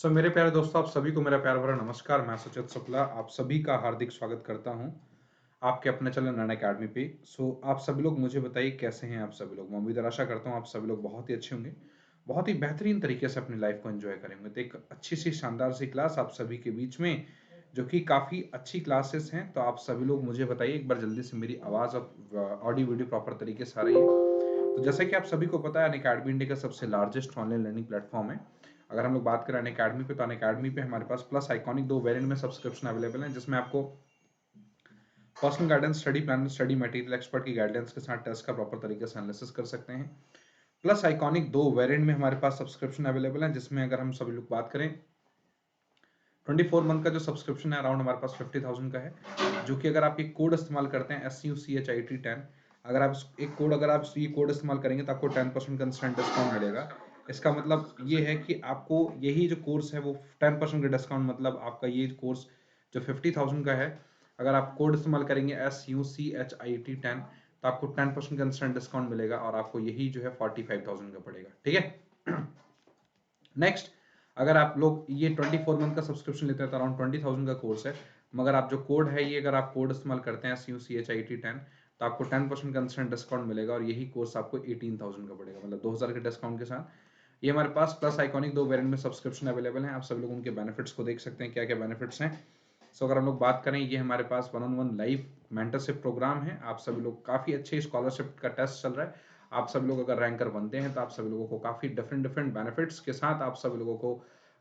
मेरे प्यारे दोस्तों, आप सभी को मेरा प्यार भरा नमस्कार। मैं सुचित शुक्ला आप सभी का हार्दिक स्वागत करता हूं आपके अपने चैनल रन अकेडमी पे। आप सभी लोग मुझे बताइए कैसे हैं आप सभी लोग। मैं उम्मीद और आशा करता हूं आप सभी लोग बहुत ही अच्छे होंगे, बहुत ही बेहतरीन तरीके से अपनी लाइफ को एंजॉय करेंगे। तो एक अच्छी सी शानदार सी क्लास आप सभी के बीच में, जो कि काफ़ी अच्छी क्लासेस हैं। तो आप सभी लोग मुझे बताइए एक बार जल्दी से, मेरी आवाज़ और ऑडियो वीडियो प्रॉपर तरीके से आ रही है? तो जैसा कि आप सभी को पता है, अनअकैडमी इंडिया का सबसे लार्जेस्ट ऑनलाइन लर्निंग प्लेटफॉर्म है। अगर हम लोग बात करें अनअकैडमी पे, तो अनअकैडमी पे हमारे पास प्लस आइकॉनिक 2 वेरिएंट में सब्सक्रिप्शन अवेलेबल है, जिसमें आपको personal guidance, study plan, study material, expert की गाइडेंस के साथ टेस्ट का प्रॉपर तरीके से एनालिसिस कर सकते हैं। प्लस आइकॉनिक 2 वेरिएंट में हमारे पास सब्सक्रिप्शन अवेलेबल है, जिसमें अगर हम सभी लोग बात करें 24 मंथ का जो सब्सक्रिप्शन है अराउंड हमारे पास 50,000 का है, जो कि अगर आप एक कोड इस्तेमाल करते हैं SUCHIT10, अगर आप ये कोड इस्तेमाल करेंगे तो आपको 10% कंस्टेंट डिस्काउंट मिलेगा। इसका मतलब ये है कि आपको यही जो कोर्स है वो 10% का डिस्काउंट, मतलब आपका ये कोर्स जो 50,000 का है, अगर आप कोड इस्तेमाल करेंगे SUCHIT10 तो आपको 10% कंस्टेंट डिस्काउंट मिलेगा और आपको यही जो है 45,000 का पड़ेगा। ठीक है। नेक्स्ट, अगर आप लोग ये 24 मंथ का सब्सक्रिप्शन लेते हैं तो अराउंड 20,000 का कोर्स है, मगर आप जो कोड है ये, अगर आप कोड इस्तेमाल करते हैं SUCHIT10 तो आपको 10% कंस्टेंट डिस्काउंट मिलेगा और यही कोर्स आपको 18,000 का पड़ेगा, मतलब 2,000 के डिस्काउंट के साथ। ये हमारे पास प्लस आइकॉनिक 2 वेरिएंट में सब्सक्रिप्शन अवेलेबल है। आप सभी लोग उनके बेनिफिट्स को देख सकते हैं, क्या क्या बेनिफिट्स हैं। अगर हम लोग बात करें, ये हमारे पास 1-on-1 लाइव मेंटरशिप प्रोग्राम है। आप सभी लोग, काफ़ी अच्छे स्कॉलरशिप का टेस्ट चल रहा है। आप सभी लोग अगर रैंकर बनते हैं तो आप सभी लोगों को काफ़ी डिफरेंट डिफरेंट बेनिफिट्स के साथ आप सभी लोगों को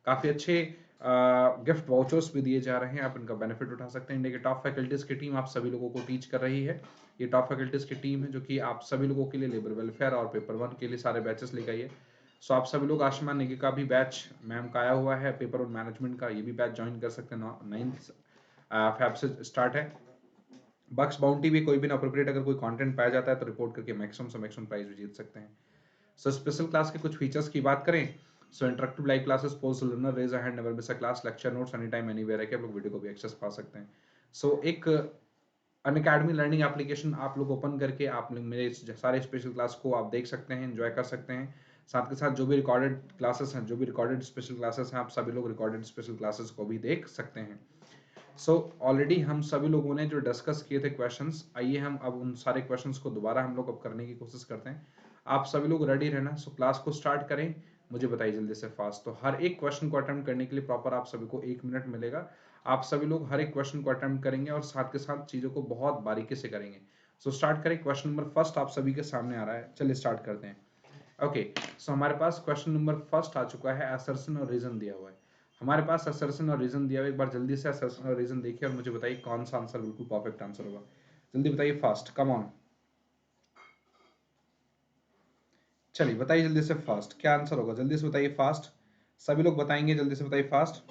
काफ़ी अच्छे गिफ्ट वाउचर्स भी दिए जा रहे हैं। आप इनका बेनिफिट उठा सकते हैं। इंडिया के टॉप फैकल्टीज़ की टीम आप सभी लोगों को टीच कर रही है। ये टॉप फैकल्टीज़ की टीम है जो कि आप सभी लोगों के लिए लेबर वेलफेयर और पेपर 1 के लिए सारे बैचेस लेकर आई है। आप सभी लोग, आयुष्मान नेगी का भी बैच मैम का आया हुआ है, पेपर 1 मैनेजमेंट का, ये भी बैच ज्वाइन कर सकते हैं। 9 फैब से स्टार्ट है। बक्स बाउंटी भी, कोई भी अप्रोप्रिएट अगर कोई कंटेंट पाया जाता है तो रिपोर्ट करके मैक्सिमम से मैक्सिमम प्राइस भी जीत सकते हैं। स्पेशल क्लास के कुछ फीचर्स की बात करें, interactive live classes, polls learner, raise a hand, never miss a class, lecture notes any time anywhere है कि आप लोग वीडियो को भी एक्सेस पा सकते हैं। एक अनअकैडमी लर्निंग एप्लीकेशन आप लोग ओपन करके आप लोग मेरे सारे स्पेशल क्लास को आप देख सकते हैं, एंजॉय कर सकते हैं। साथ के साथ जो भी रिकॉर्डेड क्लासेस हैं, जो भी रिकॉर्डेड स्पेशल क्लासेस हैं, आप सभी लोग रिकॉर्डेड स्पेशल क्लासेस को भी देख सकते हैं। ऑलरेडी हम सभी लोगों ने जो डिस्कस किए थे क्वेश्चंस, आइए हम अब उन सारे क्वेश्चंस को दोबारा हम लोग अब करने की कोशिश करते हैं। आप सभी लोग रेडी रहना। क्लास को स्टार्ट करें। मुझे बताइए जल्दी से फास्ट। तो हर एक क्वेश्चन को अटेम्प्ट करने के लिए प्रॉपर आप सभी को 1 मिनट मिलेगा। आप सभी लोग हर एक क्वेश्चन को अटेम्प्ट करेंगे और साथ के साथ चीज़ों को बहुत बारीकी से करेंगे। स्टार्ट करें। क्वेश्चन नंबर फर्स्ट आप सभी के सामने आ रहा है, चलिए स्टार्ट करते हैं। ओके, हमारे पास क्वेश्चन नंबर फर्स्ट आ चुका है। असर्शन और रीजन दिया हुआ है। हमारे पास असर्शन और रीजन दिया हुआ है। एक बार जल्दी से असर्शन और रीजन देखिए और मुझे बताइए कौन सा आंसर बिल्कुल परफेक्ट आंसर होगा। जल्दी बताइए फास्ट, कम ऑन। चलिए बताइए जल्दी से फास्ट, क्या आंसर होगा, जल्दी से बताइए फास्ट। सभी लोग बताएंगे, जल्दी से बताइए फास्ट।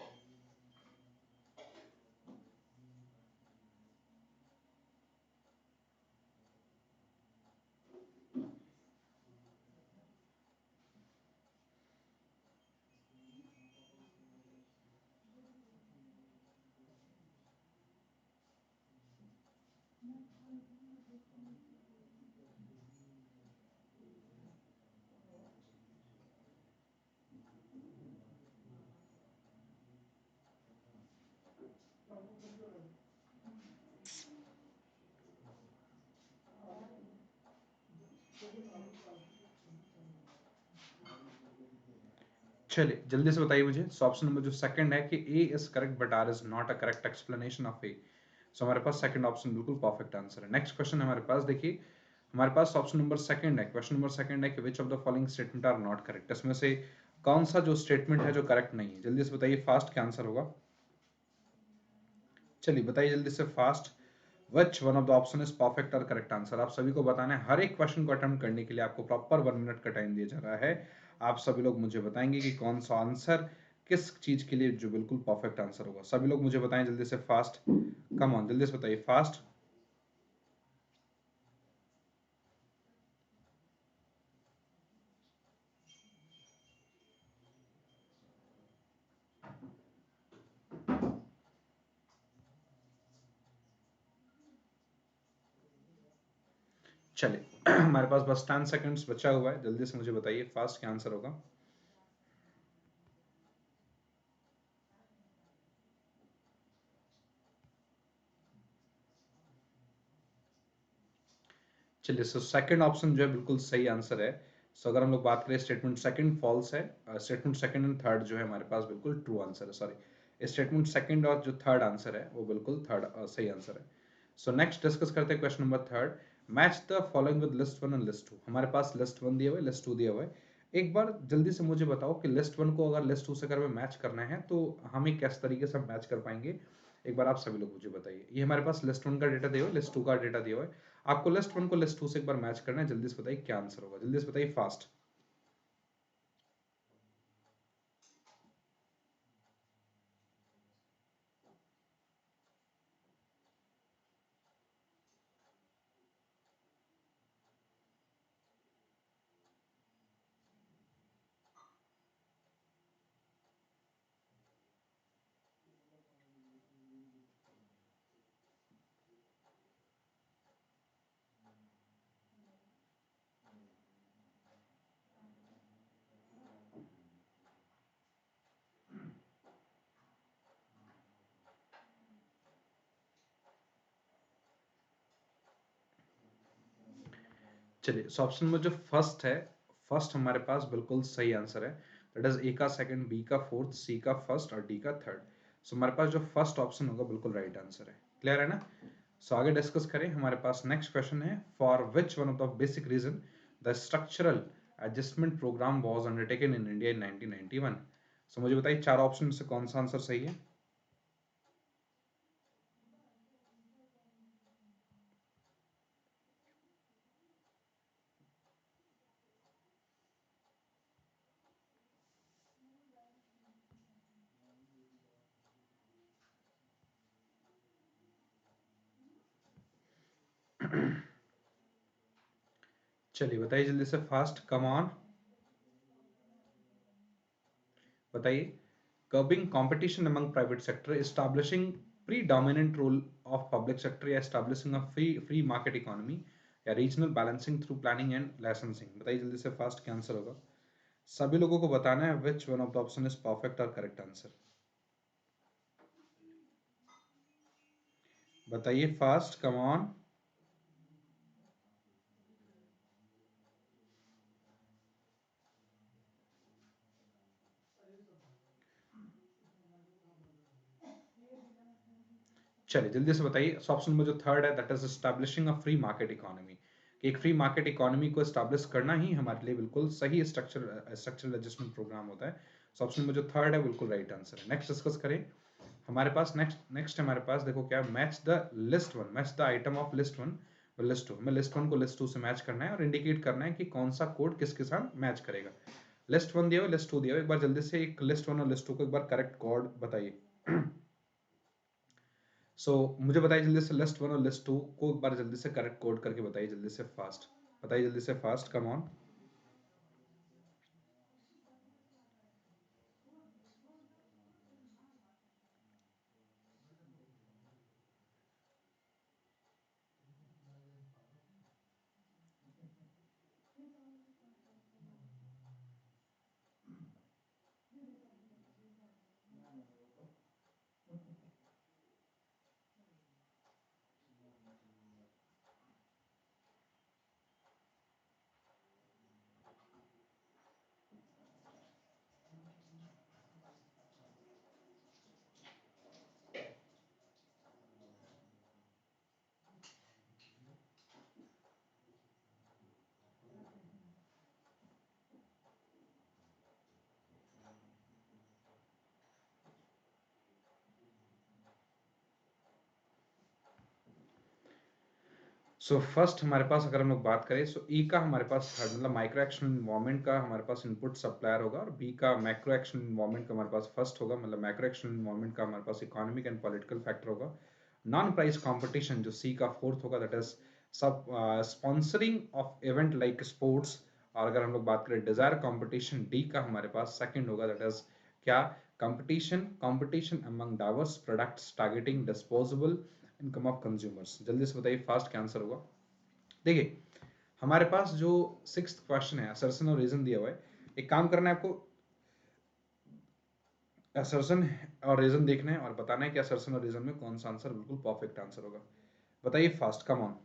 चलिए जल्दी से बताइए मुझे। ऑप्शन नंबर जो सेकंड है कि A is correct but R is not a correct explanation of A. हमारे पास सेकंड ऑप्शन बिल्कुल परफेक्ट आंसर है। नेक्स्ट क्वेश्चन हमारे पास देखिए, हमारे पास ऑप्शन नंबर सेकंड है। क्वेश्चन नंबर सेकंड है कि which of the following statement are not correct. इसमें से कौन सा जो स्टेटमेंट है जो करेक्ट नहीं है, जल्दी से बताइए फास्ट, क्या आंसर होगा। चलिए बताइए जल्दी से fast. Which one of the option is perfect और करेक्ट आंसर। आप सभी को बताना है। हर एक क्वेश्चन को अटेम्प्ट करने के लिए आपको प्रॉपर 1 मिनट का टाइम दिया जा रहा है। आप सभी लोग मुझे बताएंगे कि कौन सा आंसर किस चीज के लिए जो बिल्कुल परफेक्ट आंसर होगा। सभी लोग मुझे बताएं जल्दी से फास्ट, कम ऑन, जल्दी से बताइए फास्ट। चलिए हमारे पास बस 10 सेकंड्स बचा हुआ है, जल्दी से मुझे बताइए फास्ट क्या आंसर होगा। चलिए, सो सेकंड ऑप्शन जो है बिल्कुल सही आंसर है। सो अगर हम लोग बात करें, स्टेटमेंट सेकंड फॉल्स है, स्टेटमेंट सेकंड एंड थर्ड जो है हमारे पास बिल्कुल ट्रू आंसर है। सॉरी, स्टेटमेंट सेकंड और जो थर्ड आंसर है वो बिल्कुल थर्ड सही आंसर है। सो नेक्स्ट डिस्कस करते हैं question number third. Match the following with list one and list two. हमारे पास लिस्ट वन दिया हुआ है, लिस्ट टू दिया हुआ है। एक बार जल्दी से मुझे बताओ कि लिस्ट वन को अगर लिस्ट टू से अगर हमें मैच करना है तो हमें किस तरीके से मैच कर पाएंगे। एक बार आप सभी लोग मुझे बताइए। ये हमारे पास लिस्ट वन का डेटा दिया हुआ है, लिस्ट टू का डेटा दिया हुआ है। आपको लिस्ट वन को लिस्ट टू से एक बार मैच करना है। जल्दी से बताइए क्या आंसर होगा, जल्दी से बताइए फास्ट। चलिए, सो ऑप्शन में जो फर्स्ट है, फर्स्ट हमारे पास बिल्कुल सही आंसर है। दैट इज ए का सेकंड, बी का फोर्थ, सी का फर्स्ट और डी का थर्ड। सो हमारे पास जो फर्स्ट ऑप्शन होगा बिल्कुल राइट आंसर है। क्लियर है ना? सो आगे डिस्कस करें। हमारे पास नेक्स्ट क्वेश्चन है, for which one of the basic reason the structural adjustment programme was undertaken in India in 1991। So मुझे बताइए चार ऑप्शन में से कौन सा आंसर सही है। चलिए बताइए जल्दी से फास्ट, कम ऑन बताइए। curbing competition among private sector, establishing predominant role of public sector, या establishing a free market economy, या regional balancing through planning and licensing। बताइए जल्दी से फास्ट क्या आंसर होगा। सभी लोगों को बताना है which one of the option is perfect और correct आंसर। बताइए फास्ट, कम ऑन। चलिए जल्दी से बताइए। ऑप्शन में जो थर्ड है that is establishing a free market economy, कि एक फ्री मार्केट इकोनॉमी को एस्टैब्लिश करना ही हमारे लिए बिल्कुल सही स्ट्रक्चरल एडजस्टमेंट प्रोग्राम होता है। सो ऑप्शन में जो थर्ड है बिल्कुल राइट आंसर है। नेक्स्ट डिस्कस करें। हमारे पास नेक्स्ट नेक्स्ट हमारे पास देखो क्या, match the list one, match the item of list one list two. हमें लिस्ट वन को लिस्ट टू से मैच करना है और इंडिकेट करना है कि कौन सा कोड किसके साथ मैच करेगा। लिस्ट वन दिया हुआ, लिस्ट टू दिया हुआ। एक बार जल्दी से एक लिस्ट वन और लिस्ट टू को एक बार करेक्ट कोड बताइए। मुझे बताइए जल्दी से लिस्ट वन और लिस्ट टू को एक बार जल्दी से करेक्ट कोड करके बताइए जल्दी से फास्ट। बताइए जल्दी से फास्ट, कम ऑन। फर्स्ट हमारे पास अगर हम लोग बात करें, ई का हमारे पास थर्ड मतलब माइक्रो एक्शन इन्वायरमेंट का हमारे पास इनपुट सप्लायर होगा, और बी का मैक्रो एक्शन इन्वायरमेंट का हमारे पास फर्स्ट होगा, मतलब मैक्रो एक्शन इन्वायरमेंट का हमारे पास इकोनॉमिक एंड पॉलिटिकल फैक्टर होगा। नॉन प्राइस कंपटीशन जो सी का फोर्थ होगा, दैट इज सब sponsoring of event like sports. और अगर हम लोग बात करें डिजायर कंपटीशन, डी का हमारे पास सेकंड होगा, दैट इज क्या, competition competition among diverse products targeting disposable income of consumers. जल्दी से बताइए फास्ट क्या आंसर होगा। देखिए हमारे पास जो सिक्स्थ क्वेश्चन है, असर्शन और रीजन दिया हुआ है। एक काम करना है आपको, असर्शन और रीजन देखना है और बताना है कि असर्शन और रीजन में कौन सा आंसर बिल्कुल परफेक्ट आंसर होगा। बताइए फास्ट, कम ऑन।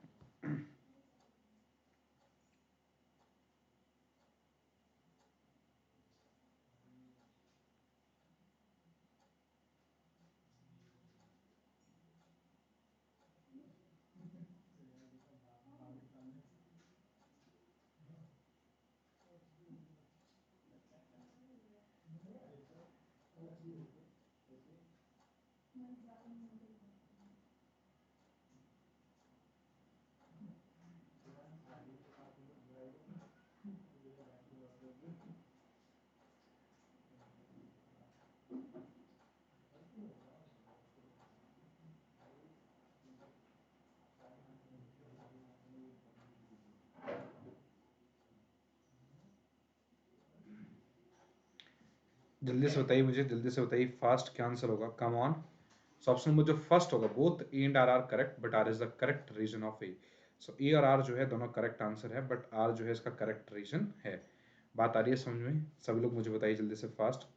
जल्दी से बताइए मुझे, जल्दी से बताइए फास्ट, क्या आंसर होगा, come on. So option number जो फर्स्ट होगा, both A and R correct but R is the correct reason of A. So A और आर जो है दोनों करेक्ट आंसर है, बट आर जो है इसका करेक्ट रीजन है। बात आ रही है समझ में? सभी लोग मुझे बताइए जल्दी से फास्ट।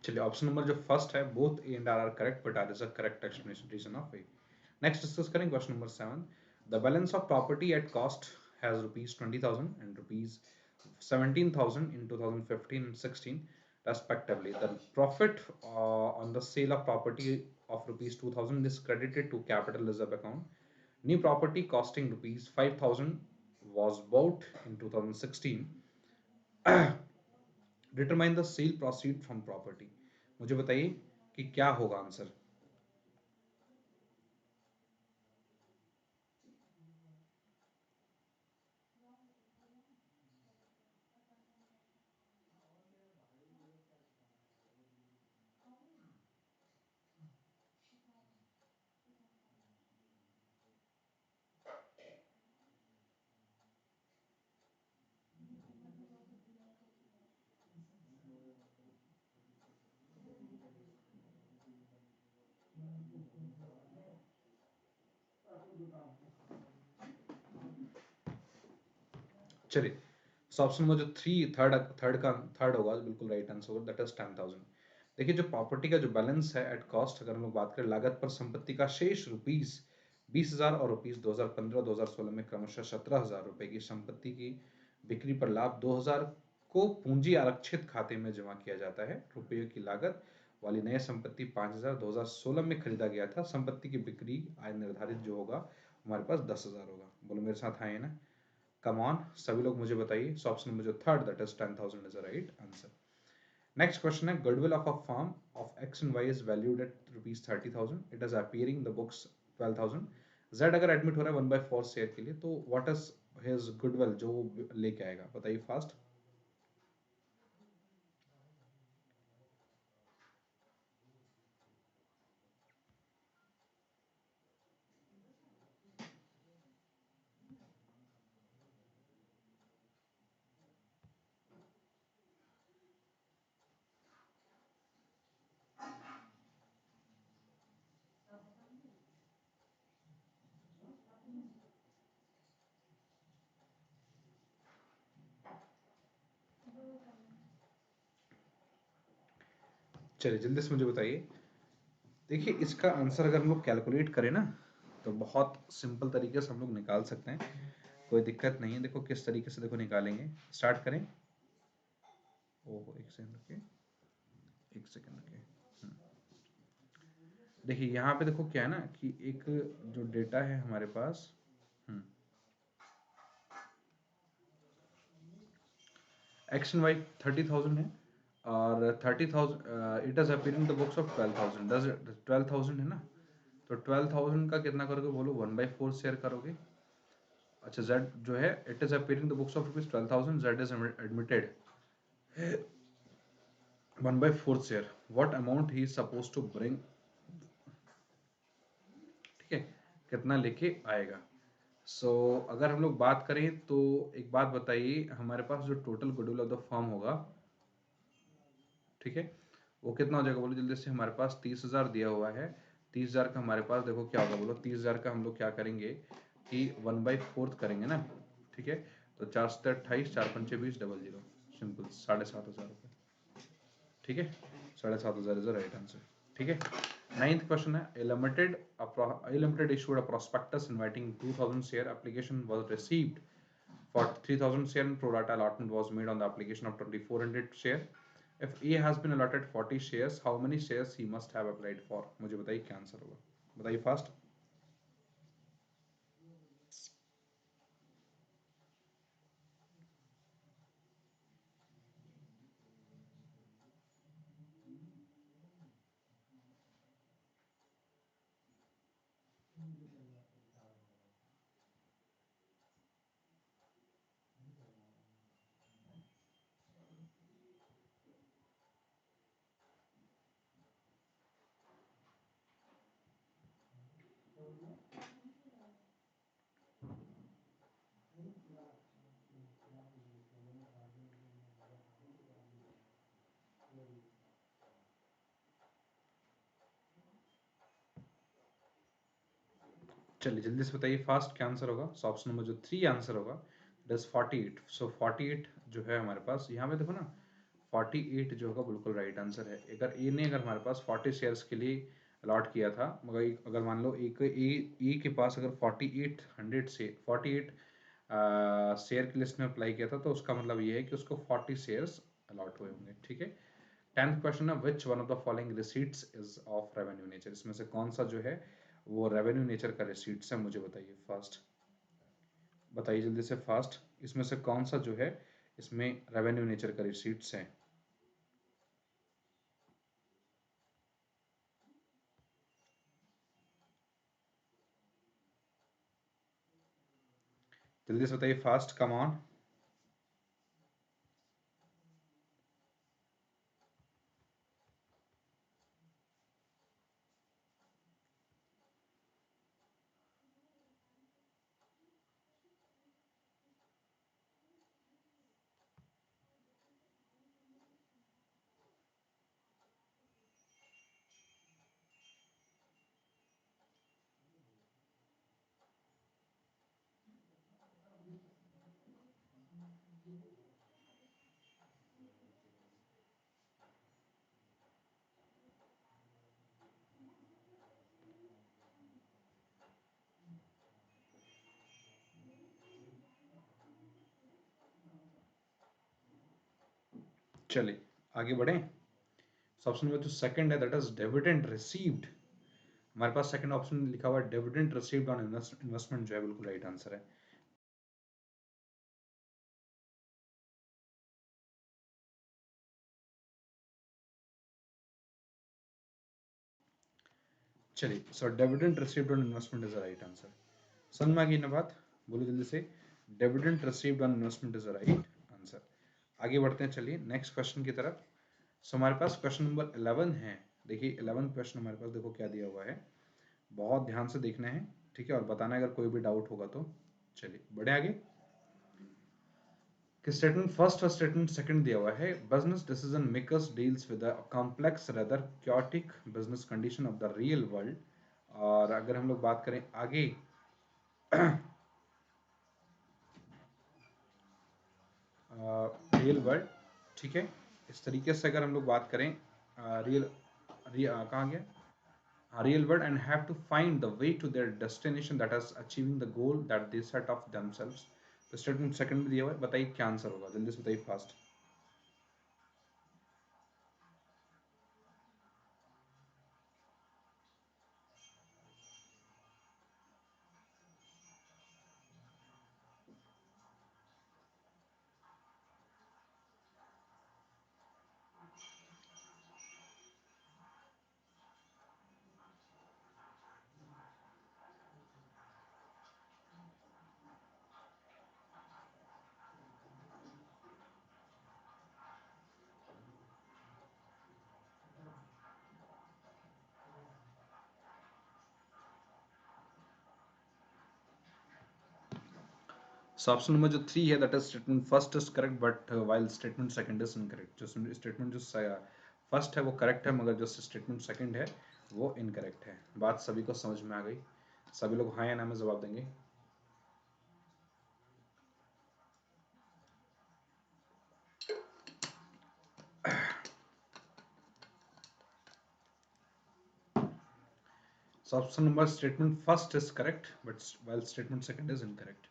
चलिए, ऑप्शन नंबर जो फर्स्ट है, both A and R correct but R is a correct explanation reason of A. Next discuss करेंगे question number 7। The balance of property at cost has rupees 20,000 and rupees 17,000 in 2015 and 16 respectively. The profit on the sale of property of rupees 2,000 is credited to capital reserve account. New property costing rupees 5,000 was bought in 2016. Determine the cell proceed from property. मुझे बताइए कि क्या होगा answer. चलिए, so option में जो three third third होगा बिल्कुल राइट आंसर होगा, दैट इज 10,000। देखिए, जो प्रॉपर्टी का जो बैलेंस है एट कॉस्ट, अगर हम लोग बात करें लागत पर संपत्ति का शेष रुपीज 20,000 और रुपीज 2015-2016 में क्रमशः 17,000 रुपए की संपत्ति की बिक्री पर लाभ 2,000 को पूंजी आरक्षित खाते में जमा किया जाता है। रुपये की लागत वाली नई संपत्ति 5,000 2016 में खरीदा गया था। संपत्ति की बिक्री आय निर्धारित जो होगा हमारे पास 10,000 होगा। बोलो मेरे साथ आए ना, कम ऑन सभी लोग मुझे बताइए। सो ऑप्शन नंबर जो third, that is 10,000 is the right answer. Next question है, goodwill of a firm of X and Y is valued at rupees 30,000, it is appearing the books 12,000। Z अगर एडमिट हो रहा है 1/4 शेयर के लिए, तो व्हाट इज हिज गुडविल जो वो लेके आएगा, बताइए फास्ट। चलिए जल्दी से मुझे बताइए। देखिए, इसका आंसर अगर हम लोग कैलकुलेट करें ना, तो बहुत सिंपल तरीके से हम लोग निकाल सकते हैं, कोई दिक्कत नहीं है। देखो किस तरीके से, देखो निकालेंगे, स्टार्ट करें। ओहो, एक सेकंड रुकिए, एक सेकंड रुकिए। देखिए यहाँ पे देखो क्या है ना, कि एक जो डेटा है हमारे पास, एक्स एंड वाई 30,000 है, और 30,000 it is appearing the books of 12,000, 12,000 है ना, तो 12,000 का कितना करोगे बोलो, 1/4 शेयर करोगे। अच्छा, जेड जो है, it is appearing the books of rupees 12,000, Z is admitted 1/4 share, what amount he is suppose to bring, ठीक है, कितना लेके आएगा। सो अगर हम लोग बात करें तो एक बात बताइए, हमारे पास जो total goodwill of the firm होगा, ठीक है, वो कितना हो जाएगा बोलो जल्दी से। हमारे पास 30,000 दिया हुआ है, 30,000 का हमारे पास देखो क्या होगा बोलो, 30,000 का हम लोग क्या करेंगे कि 1/4 करेंगे ना, ठीक है, तो 4 7 28, 4 5 20, 00, सिंपल 7,500 रुपये। ठीक है, 7,500 इज द राइट आंसर। ठीक है, नाइन्थ क्वेश्चन है, A limited issued a prospectus inviting 2,000 share application was received for 3,000 share and pro rata allotment was made on the application of 2,400 share. If A has been allotted 40 shares, how many shares he must have applied for? मुझे बताइए क्या answer होगा, बताइए fast. चलिए जल्दी से बताइए fast क्या आंसर होगा। सो ऑप्शन नंबर जो 3 आंसर होगा इट इज 48। सो 48 जो है हमारे पास यहाँ पे देखो ना, 48 जो होगा बिल्कुल राइट आंसर है। अगर ए ने अगर हमारे पास 40 शेयर्स के लिए अलॉट किया था, मगर अगर मान लो एक ए के पास अगर 4800 से 48 शेयर की लिस्ट में अप्लाई किया था, तो उसका मतलब ये है कि उसको 40 शेयर्स अलॉट हुए होंगे। ठीक है, 10th क्वेश्चन है, which one of the following receipts is of revenue nature? इसमें से कौन सा जो है वो रेवेन्यू नेचर का रिसीट्स है, मुझे बताइए फास्ट, बताइए जल्दी से फास्ट। इसमें से कौन सा जो है इसमें रेवेन्यू नेचर का रिसीट्स है? जल्दी से बताइए फास्ट, कम ऑन। चलिए आगे बढ़े। ऑप्शन नंबर जो सेकंड है दैट इज डिविडेंड रिसीव्ड। हमारे पास सेकंड ऑप्शन लिखा हुआ है डिविडेंड रिसीव्ड ऑन इन्वेस्टमेंट, जो है बिल्कुल राइट आंसर है। चलिए, so dividend received on investment is the right answer. समझ में आ गई ना बात, बोलो जल्दी से, dividend received on investment is the right answer. आगे बढ़ते हैं, चलिए नेक्स्ट क्वेश्चन की तरफ। सो हमारे पास क्वेश्चन नंबर 11 है। देखिए 11 क्वेश्चन हमारे पास देखो क्या दिया हुआ है, बहुत ध्यान से देखना है। ठीक है, और बताना अगर कोई भी डाउट होगा तो। चलिए बढ़े आगे। कि स्टेटमेंट फर्स्ट और स्टेटमेंट सेकंड दिया हुआ है, business decision makers deals with a complex rather chaotic business condition of the real world. और अगर हम लोग बात करें आगे रियल वर्ल्ड, ठीक है, इस तरीके से अगर हम लोग बात करें रियल, कहाँ गया, real world, and have to find the way to their destination that is achieving the goal that they set of themselves. तो स्टेटमेंट सेकंड में दिया हुआ है, बताइए क्या आंसर होगा, जल्दी से बताइए फास्ट। So ऑप्शन नंबर जो 3 है that is statement first is correct but while statement second is incorrect. जो स्टेटमेंट जो फर्स्ट है वो करेक्ट है, मगर जो स्टेटमेंट सेकंड है वो इनकरेक्ट है। बात सभी को समझ में आ गई? सभी लोग हाँ या ना में जवाब देंगे। So option number statement first is correct, but while statement second is incorrect.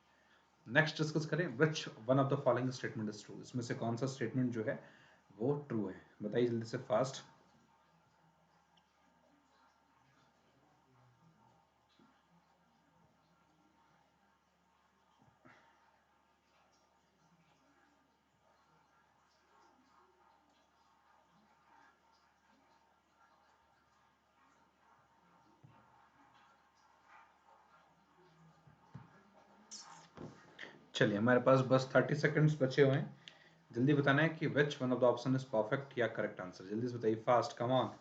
Next discuss करें which one of the following statement is true, इसमें से कौन सा स्टेटमेंट जो है वो ट्रू है, बताइए जल्दी से फास्ट। चलिए हमारे पास बस 30 सेकंड्स बचे हुए हैं, जल्दी बताना है कि विच one of the option is perfect या करेक्ट आंसर, जल्दी से बताइए फास्ट, कम ऑन।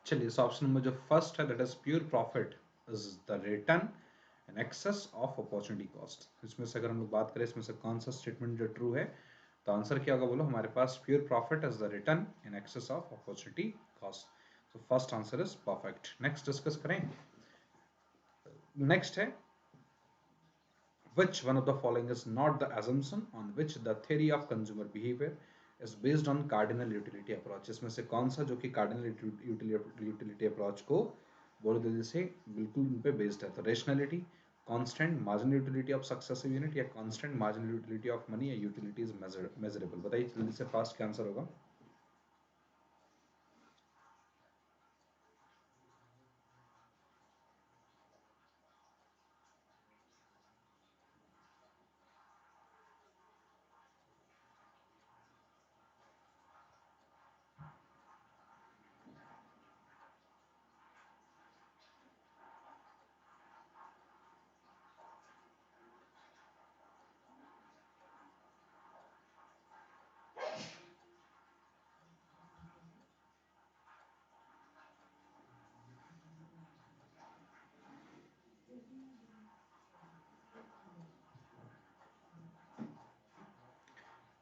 चलिए इस ऑप्शन में जो फर्स्ट है that is pure profit is the return in excess of opportunity cost, इसमें से अगर हम लोग बात करें इसमें से कौन सा स्टेटमेंट जो ट्रू है, तो आंसर क्या होगा बोलो, हमारे पास pure profit is the return in excess of opportunity cost. So first answer is perfect. Next discuss करें, नेक्स्ट है which one of the following is not the assumption on which the theory of consumer behavior is based on cardinal utility approach, इसमें से कौन सा जो कि cardinal utility approach को बोलो जल्दी से बिल्कुल उन पे बेस्ड है, तो rationality, constant marginal utility of successive unit या constant marginal utility of money या यूटिलिटी इज मेजरेबल, बताइए जल्दी से फास्ट क्या आंसर होगा।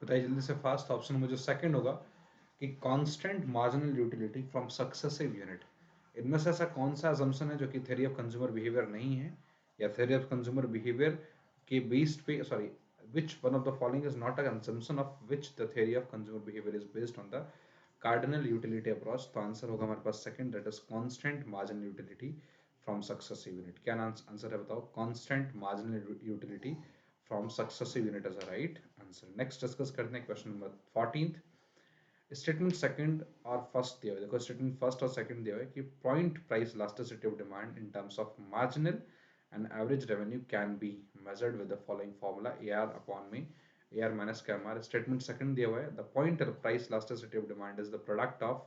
बताइए जल्दी से फास्ट, ऑप्शन में जो सेकंड होगा कि constant marginal utility from successive unit, इनमें से ऐसा कौन सा assumption है जो कि थ्योरी ऑफ कंज्यूमर बिहेवियर नहीं है, या थ्योरी ऑफ कंज्यूमर बिहेवियर के बेस्ड पे, sorry, which one of the following is not an assumption of which the theory of consumer behavior is based on the cardinal utility approach, तो answer होगा हमारे पास second that is constant marginal utility from successive unit. क्या answer है बताओ, constant marginal utility from successive unit is a right answer. Next discuss करते हैं question number 14। Statement second और फर्स्ट दिया हुआ है, देखो स्टेटमेंट फर्स्ट और सेकंड दिया हुआ है कि point price elasticity of demand in terms of marginal and average revenue can be measured with the following formula AR upon में AR minus KMR। statement second दिया हुआ है the point price elasticity of demand is the product of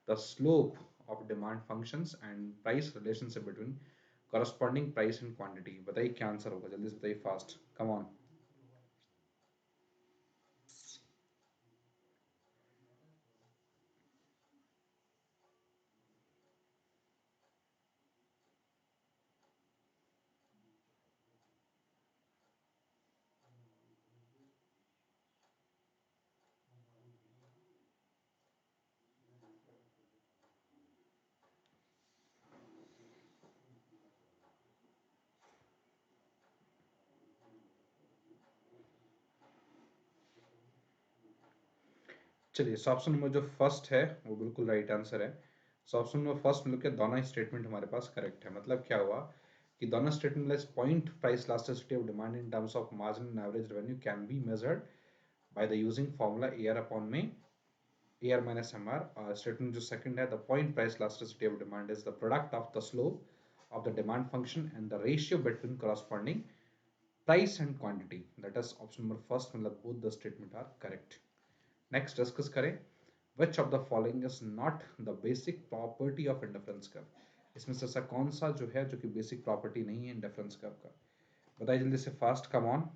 the slope of demand functions and price relationship between corresponding price and quantity, बताइए क्या answer होगा, जल्दी से बताइए फास्ट, कम ऑन। चलिए इस ऑप्शन में जो फर्स्ट है वो बिल्कुल राइट आंसर है। सो ऑप्शन में फर्स्ट मतलब क्या, दोनों स्टेटमेंट हमारे पास करेक्ट है, मतलब क्या हुआ कि दोनों statement less point price elasticity of demand in terms of margin and average revenue can be measured by the using formula AR upon में AR minus MR। statement जो second है the point price elasticity of demand is the product of the slope of the demand function and the ratio between corresponding price and quantity, that is option number first, मतलब both the statement are correct। next discuss करें which of the following is not the basic property of indifference curve, इसमें से ऐसा कौन सा जो है जो कि बेसिक प्रॉपर्टी नहीं है इंडिफरेंस कर्व का, बताइए जल्दी से फास्ट, कम ऑन।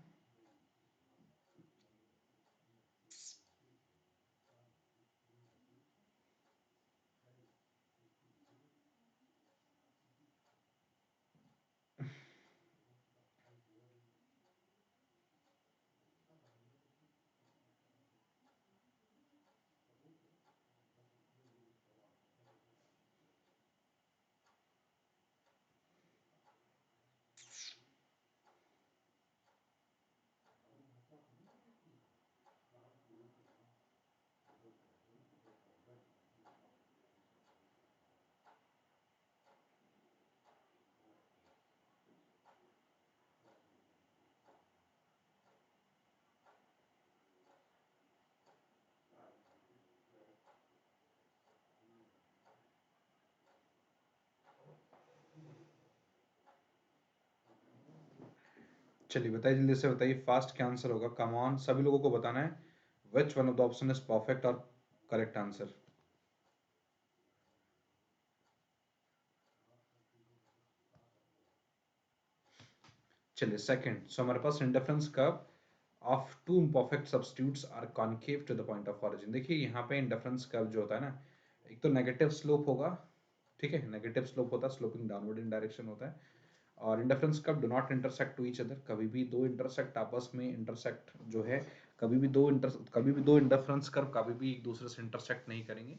चलिए बताइए, जल्दी से बताइए फास्ट, क्या आंसर होगा? कम ऑन, सभी लोगों को बताना है which one of the option is perfect और करेक्ट आंसर। चलिए सेकंड, सो हमारे पास indifference curve of two imperfect substitutes are concave to the point of origin. देखिए यहाँ पे इंडिफरेंस कर्व जो होता है ना, एक तो नेगेटिव स्लोप होगा, ठीक है, नेगेटिव स्लोप होता है, स्लोपिंग डाउनवर्ड इन डायरेक्शन होता है। और indifference curve do not intersect to each other, कभी भी दो इंटरसेक्ट आपस में इंटरसेक्ट जो है, कभी भी दो इंडिफरेंस कर्व कभी भी एक दूसरे से इंटरसेक्ट नहीं करेंगे।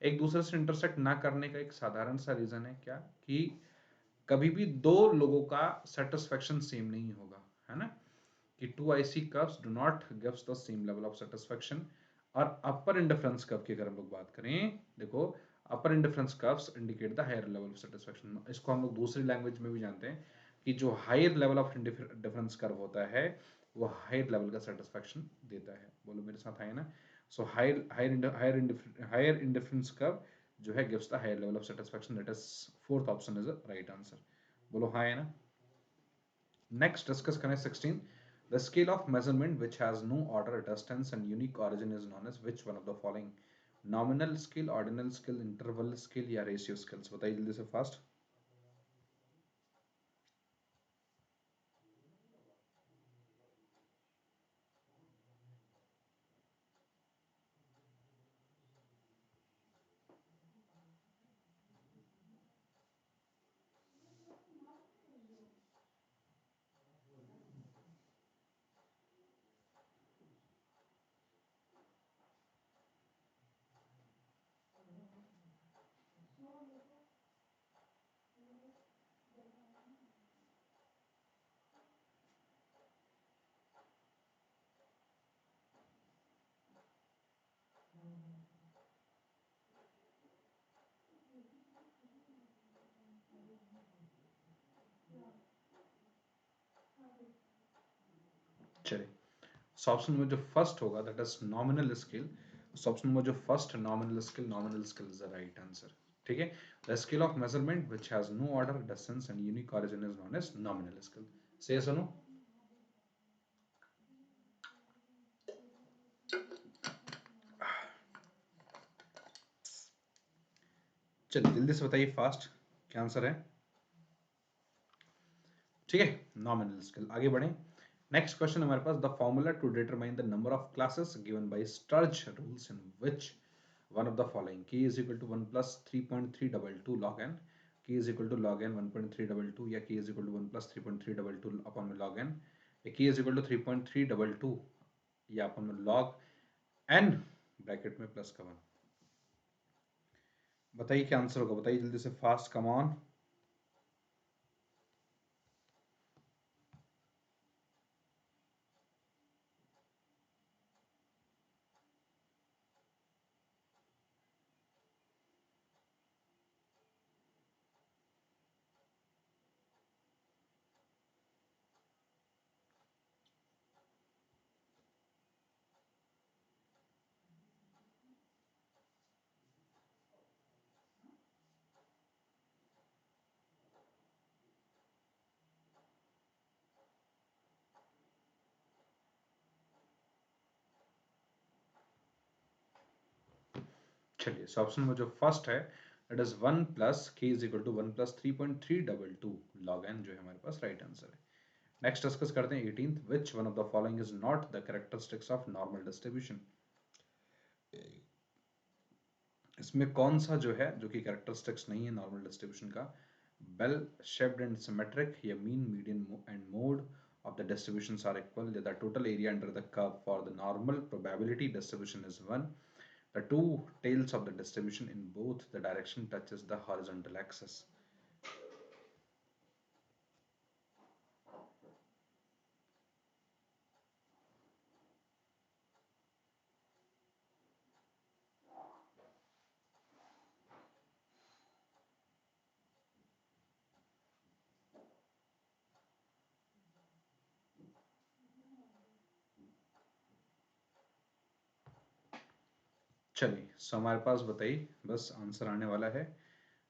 एक दूसरे से इंटरसेक्ट ना करने का एक साधारण सा रीजन है क्या, कि कभी भी दो लोगों का सेटिस्फेक्शन सेम नहीं होगा, है ना, कि two IC curves do not gives the same level of satisfaction. और अपर इंडिफरेंस कर्व की अगर हम लोग बात करें, देखो upper indifference curves indicate the higher level of satisfaction. इसको हम लोग दूसरी लैंग्वेज में भी जानते हैं कि जो higher level of difference curve होता है वो हायर लेवल का सेटिस्फेक्शन देता है। बोलो मेरे साथ है ना। सो हायर इंडिफरेंस कर्व जो है gives the higher level of satisfaction, that is fourth option is the right answer. बोलो हाँ है ना। नेक्स्ट डिस्कस करें 16, the scale of measurement which has no order, distance and unique origin is known as which one of the following? Nominal scale, ordinal scale, interval scale या ratio scales? बताइए जल्दी से fast. चलिए, so option में जो first होगा that is nominal scale. So option में जो first nominal scale is the right answer. ठीक है, the scale of measurement which has no order, distance and unique origin is known as nominal scale. से सुनो, चलिए जल्दी से बताइए फास्ट, क्या आंसर है? ठीक है, नॉमिनल स्केल। आगे बढ़े, नेक्स्ट क्वेश्चन हमारे पास, the formula to determine the number of classes given by Sturges rules in which one of the following? K is equal to 1 plus 3.322 log n, K is equal to log n 1.322, या K is equal to 1 plus 3.322 upon में log n, या K is equal to 3.322 या अपन में log n bracket में plus का 1। बताइए क्या answer होगा, बताइए जल्दी से फास्ट, कम ऑन। चलिए, सो ऑप्शन में जो फर्स्ट है it is 1 plus k is equal to 1 plus 3.322 log n, जो है हमारे पास राइट आंसर है। नेक्स्ट डिस्कस करते हैं 18th, which one of the following is not the characteristics of normal distribution. इसमें कौन सा जो है जो कि कैरेक्टरिस्टिक्स नहीं है नॉर्मल डिस्ट्रीब्यूशन का? बेल शेप्ड एंड सिमेट्रिक, या mean median and mode of the distributions are equal, the total area under the curve for the normal probability distribution is 1, the two tails of the distribution in both the direction touches the horizontal axis। चलिए, सो हमारे पास बताइए, बस answer आने वाला है,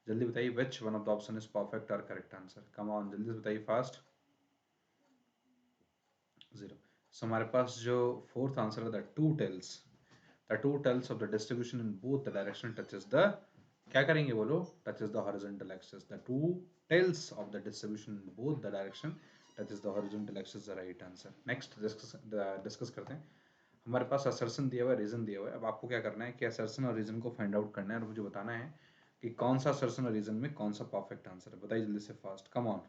जल्दी बताइए which one of the option is perfect और करेक्ट आंसर। कम ऑन, जल्दी से बताइए फास्ट। 0। सो हमारे पास जो फोर्थ आंसर है the two tails of the distribution in both the direction touches the, क्या करेंगे बोलो, touches the horizontal axis. The two tails of the distribution in both the direction touches the horizontal axis, the right answer. Next discuss करते हैं। हमारे पास assertion दिया हुआ है, रीजन दिया हुआ है। अब आपको क्या करना है कि असर्शन और रीजन को फाइंड आउट करना है और मुझे बताना है कि कौन सा असर्शन और रीजन में कौन सा परफेक्ट आंसर है। बताइए जल्दी से, fast, come on.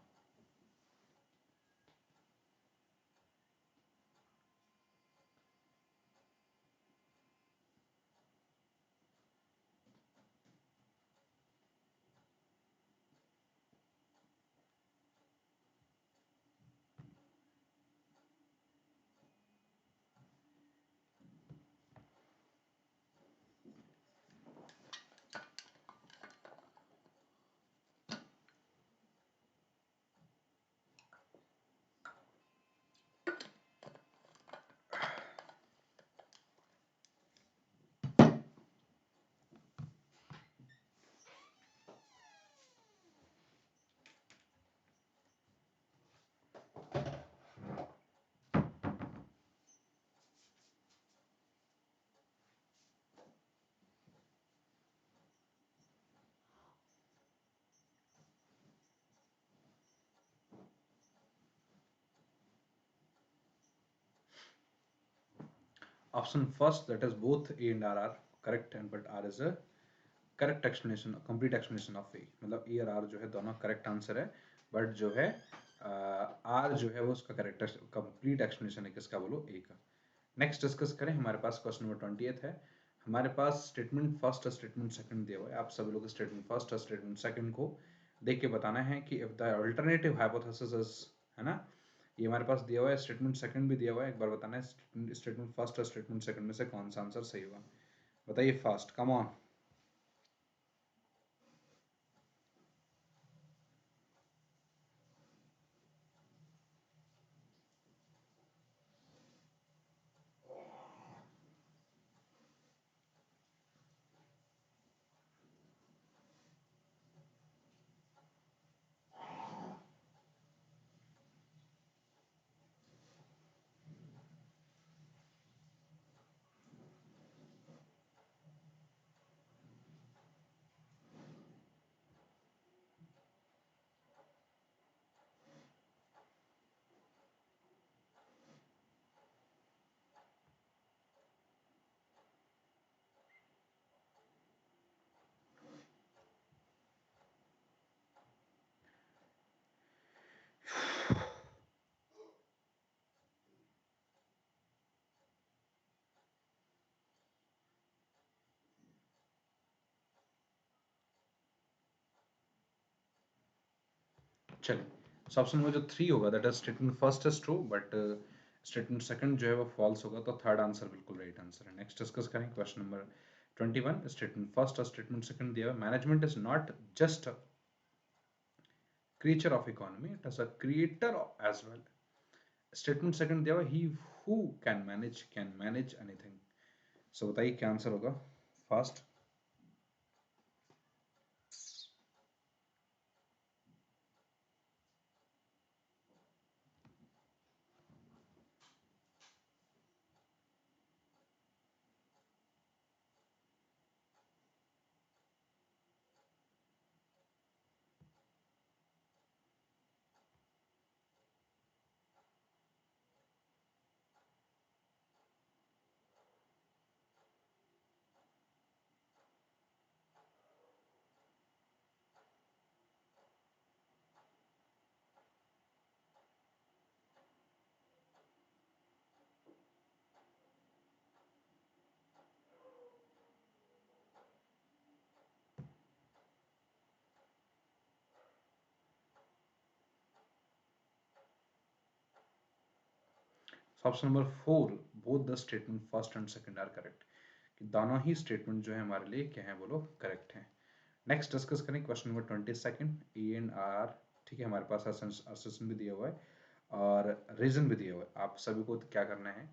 Option first, that is both A and R are correct, and but R is a correct explanation, complete explanation of A. मतलब ए और आर जो है दोनों करेक्ट आंसर है, बट जो है आर जो है वो उसका करेक्ट कंप्लीट एक्सप्लेनेशन है किसका, बोलो, ए का। नेक्स्ट डिस्कस करें। हमारे पास क्वेश्चन नंबर 28 है। हमारे पास स्टेटमेंट फर्स्ट और स्टेटमेंट सेकंड दिया हुआ है। आप सभी लोग स्टेटमेंट फर्स्ट और स्टेटमेंट सेकंड को देख के बताना है कि if the alternative hypothesis is, है ना, ये हमारे पास दिया हुआ है। स्टेटमेंट सेकंड भी दिया हुआ है, एक बार बताना है स्टेटमेंट फर्स्ट और स्टेटमेंट सेकंड में से कौन सा आंसर सही होगा। बताइए फास्ट, कम ऑन। चलिए, सो ऑप्शन में जो 3 होगा that is statement first is true, but statement second जो है वो फॉल्स होगा, तो थर्ड आंसर बिल्कुल राइट आंसर है। नेक्स्ट डिस्कस करें क्वेश्चन नंबर 21। स्टेटमेंट फर्स्ट और स्टेटमेंट सेकंड दिया हुआ, management is not just a creature of economy, it is a creator as well। Statement second दिया हुआ, he who can manage anything। सो बताइए क्या answer होगा, fast. Option number 4, both the statement first and second are correct, कि दोनों ही statement जो है हमारे लिए क्या है, बोलो, करेक्ट है। नेक्स्ट डिस्कस करें question number 22, A and R. ठीक है, हमारे पास असर्शन भी दिया हुआ है और रीजन भी दिया हुआ है। आप सभी को क्या करना है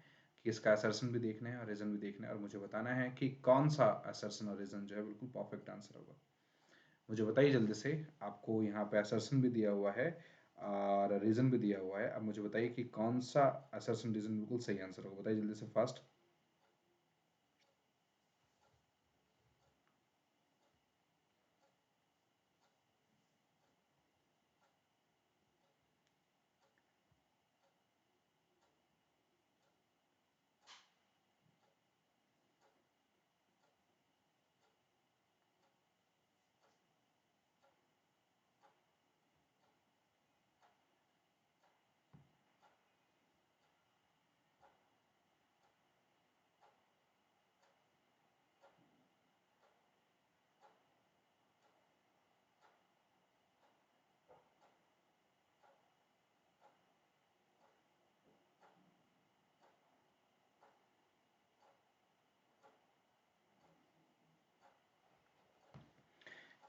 कि इसका असर्शन भी देखना है और रीजन भी देखना है, और मुझे बताना है कि कौन सा असर्शन और रीजन जो है बिल्कुल परफेक्ट आंसर होगा। मुझे बताइए जल्दी से। आपको यहाँ पे असर्शन भी दिया हुआ है और रीजन भी दिया हुआ है। अब मुझे बताइए कि कौन सा असर्शन रीजन बिल्कुल सही आंसर होगा, बताइए जल्दी से फास्ट।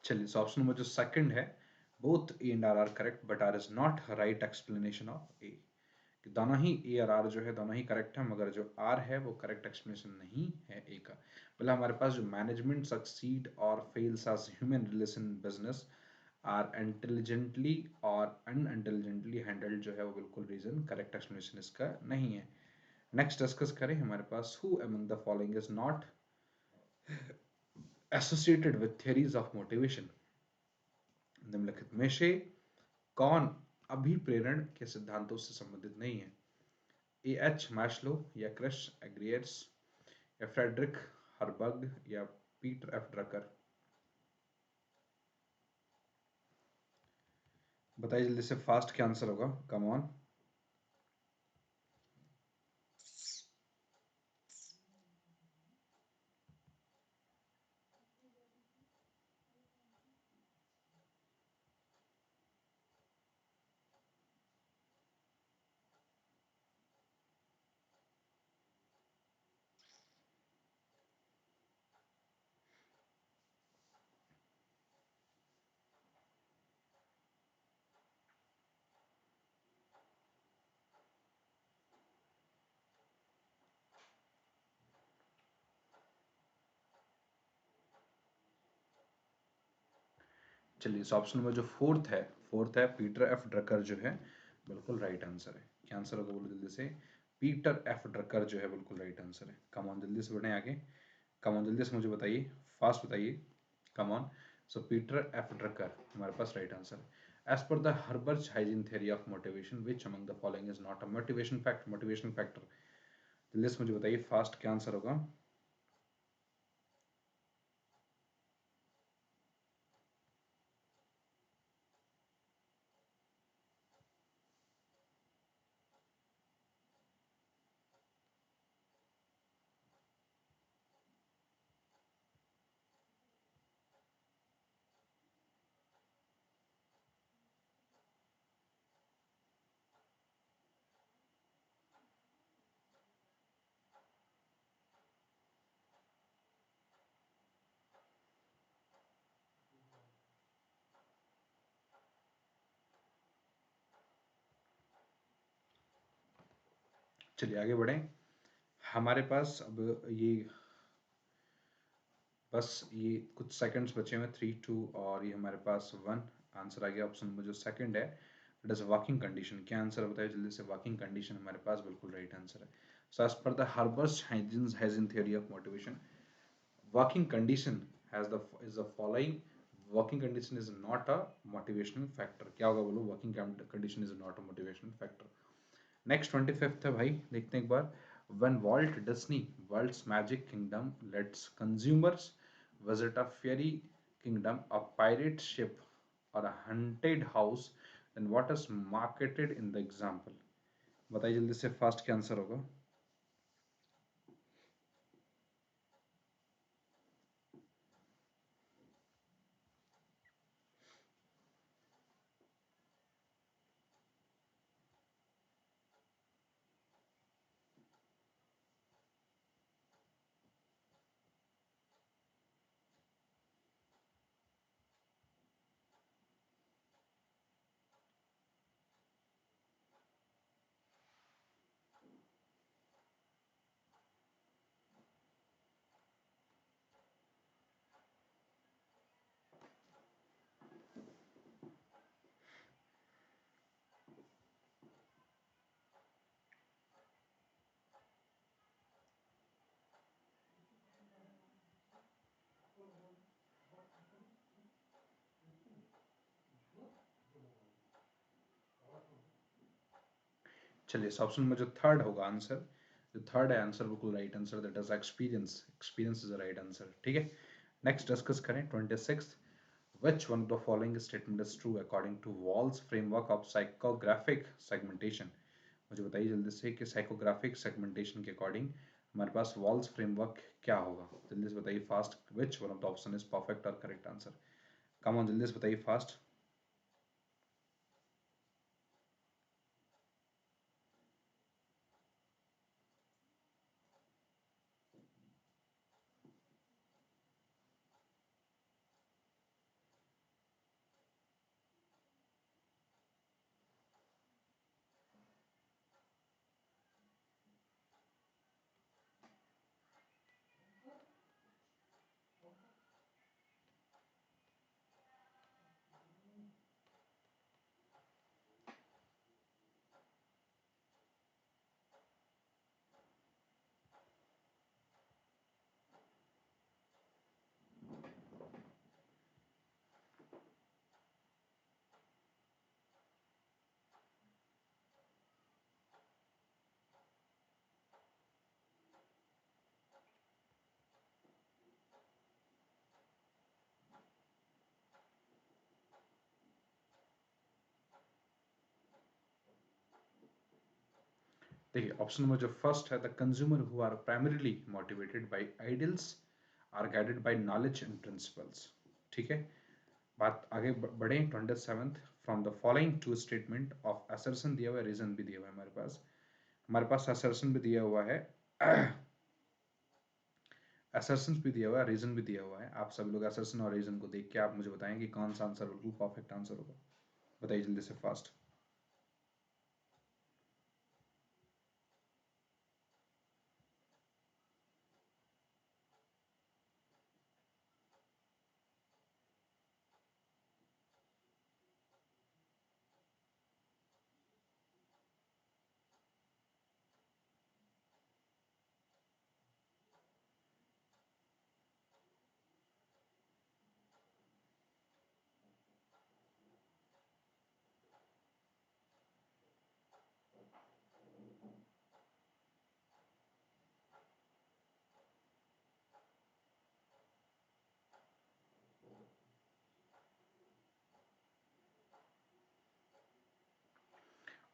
चलिए, सो ऑप्शन नंबर जो सेकंड है, both A and R are correct but R is not right explanation of A. कि दोनों ही ए और आर जो है दोनों ही करेक्ट है, मगर जो आर है वो करेक्ट एक्सप्लेनेशन नहीं है ए का। मतलब हमारे पास जो management succeed or fails as human relation business are intelligently or unintelligently handled जो है वो बिल्कुल रीजन करेक्ट एक्सप्लेनेशन इसका नहीं है। नेक्स्ट डिस्कस करें हमारे पास, who among the following is not associated with theories of motivation. निम्नलिखित में से कौन अभिप्रेरण के सिद्धांतों से संबंधित नहीं है? ए एच मैस्लो या क्रिस एग्रियर्स या फ्रेडरिक हर्बग या पीटर एफ ड्रकर। बताइए जल्दी से फास्ट, क्या आंसर होगा, कम ऑन। चलिए, इस ऑप्शन में जो फोर्थ है पीटर एफ ड्रकर जो है बिल्कुल राइट आंसर है। क्या आंसर होगा बोलो जल्दी से। पीटर एफ ड्रकर जो है बिल्कुल राइट आंसर है। कम ऑन, जल्दी से बढ़े आगे। कम ऑन, जल्दी से मुझे बताइए, फास्ट बताइए, come on. So Peter F Drucker हमारे पास राइट आंसर है। As per the Herbert hygiene theory of motivation which among the following is not a motivation factor. जल्दी से मुझे बताइए फास्ट, क्या आंसर होगा। चलिए आगे बढ़ें। हमारे पास अब ये बस ये कुछ सेकंड्स बचे हुए, 3 2 और ये हमारे पास 1। आंसर आ गया ऑप्शन नंबर जो सेकंड है, इट इज वर्किंग कंडीशन। क्या आंसर बताइए जल्दी से। वर्किंग कंडीशन हमारे पास बिल्कुल राइट आंसर है। So as per the Herbert hygiene theory of motivation, working condition has the is the following. Working condition is not a motivational factor। क्या होगा बोलो, working condition is not a motivational factor। Next 25th है भाई, देखते हैं एक बार। when Walt Disney World's Magic Kingdom lets consumers visit a fairy kingdom, a pirate ship or a haunted house, then what is marketed in the example। बताइए जल्दी से fast, क्या answer होगा। चलिए इस ऑप्शन में जो थर्ड होगा आंसर, जो थर्ड है आंसर बिल्कुल right answer, that is experience. Experience is the right answer. ठीक है, नेक्स्ट डिस्कस करें 26th। Which one of the following statement is true according to Wall's framework of psychographic segmentation? मुझे बताइए जल्दी से कि साइकोग्राफिक सेगमेंटेशन के अकॉर्डिंग हमारे पास वॉल्स फ्रेमवर्क क्या होगा। जल्दी से बताइए fast, which one of the option is perfect और करेक्ट आंसर। कम ऑन, जल्दी से बताइए फास्ट। देखिए ऑप्शन नंबर जो फर्स्ट है, the consumer who are primarily motivated by ideals are guided by knowledge and principles. ठीक है, बात आगे बढ़े 27th। From the following two statement of assertion दिया हुआ है, रीजन भी दिया हुआ है हमारे पास असर्शन भी दिया हुआ है असर्शन भी दिया हुआ है, रीजन भी दिया हुआ है। आप सब लोग असर्शन और रीजन को देख के आप मुझे बताएं कि कौन सा आंसर बिल्कुल परफेक्ट आंसर होगा। बताइए जल्दी से फास्ट।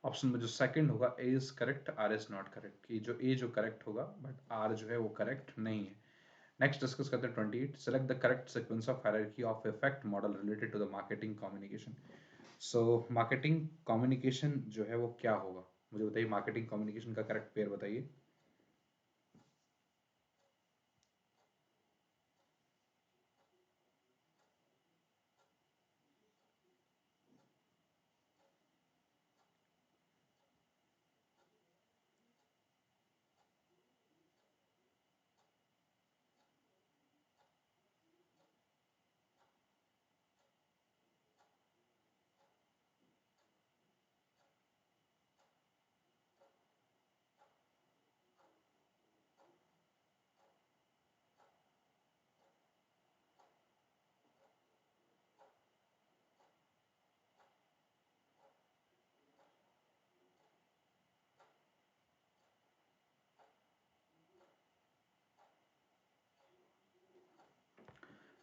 ऑप्शन में जो सेकंड होगा A is correct, R is not correct, कि जो ए जो करेक्ट होगा बट आर जो है वो करेक्ट नहीं है। नेक्स्ट डिस्कस करते हैं 28। Select the correct sequence of hierarchy of effect model related to the marketing communication. So marketing communication जो है वो क्या होगा, मुझे बताइए मार्केटिंग कम्युनिकेशन का करेक्ट पेयर बताइए।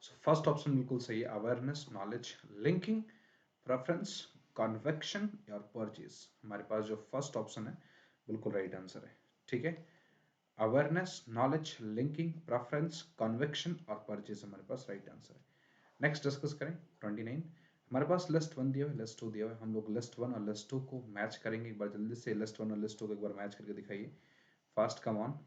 सो फर्स्ट ऑप्शन बिल्कुल सही है, awareness, knowledge, liking, preference, conviction और परचेज। हमारे पास जो फर्स्ट ऑप्शन है बिल्कुल राइट आंसर है। ठीक है, awareness, knowledge, liking, preference, conviction और परचेज हमारे पास राइट आंसर है। नेक्स्ट डिस्कस करें 29। हमारे पास लिस्ट वन दिया हुआ है, लिस्ट टू दिया हुआ है। हम लोग लिस्ट वन और लिस्ट टू को मैच करेंगे। एक बार जल्दी से लिस्ट वन और लिस्ट टू को एक बार मैच करके दिखाइए फास्ट, कम ऑन।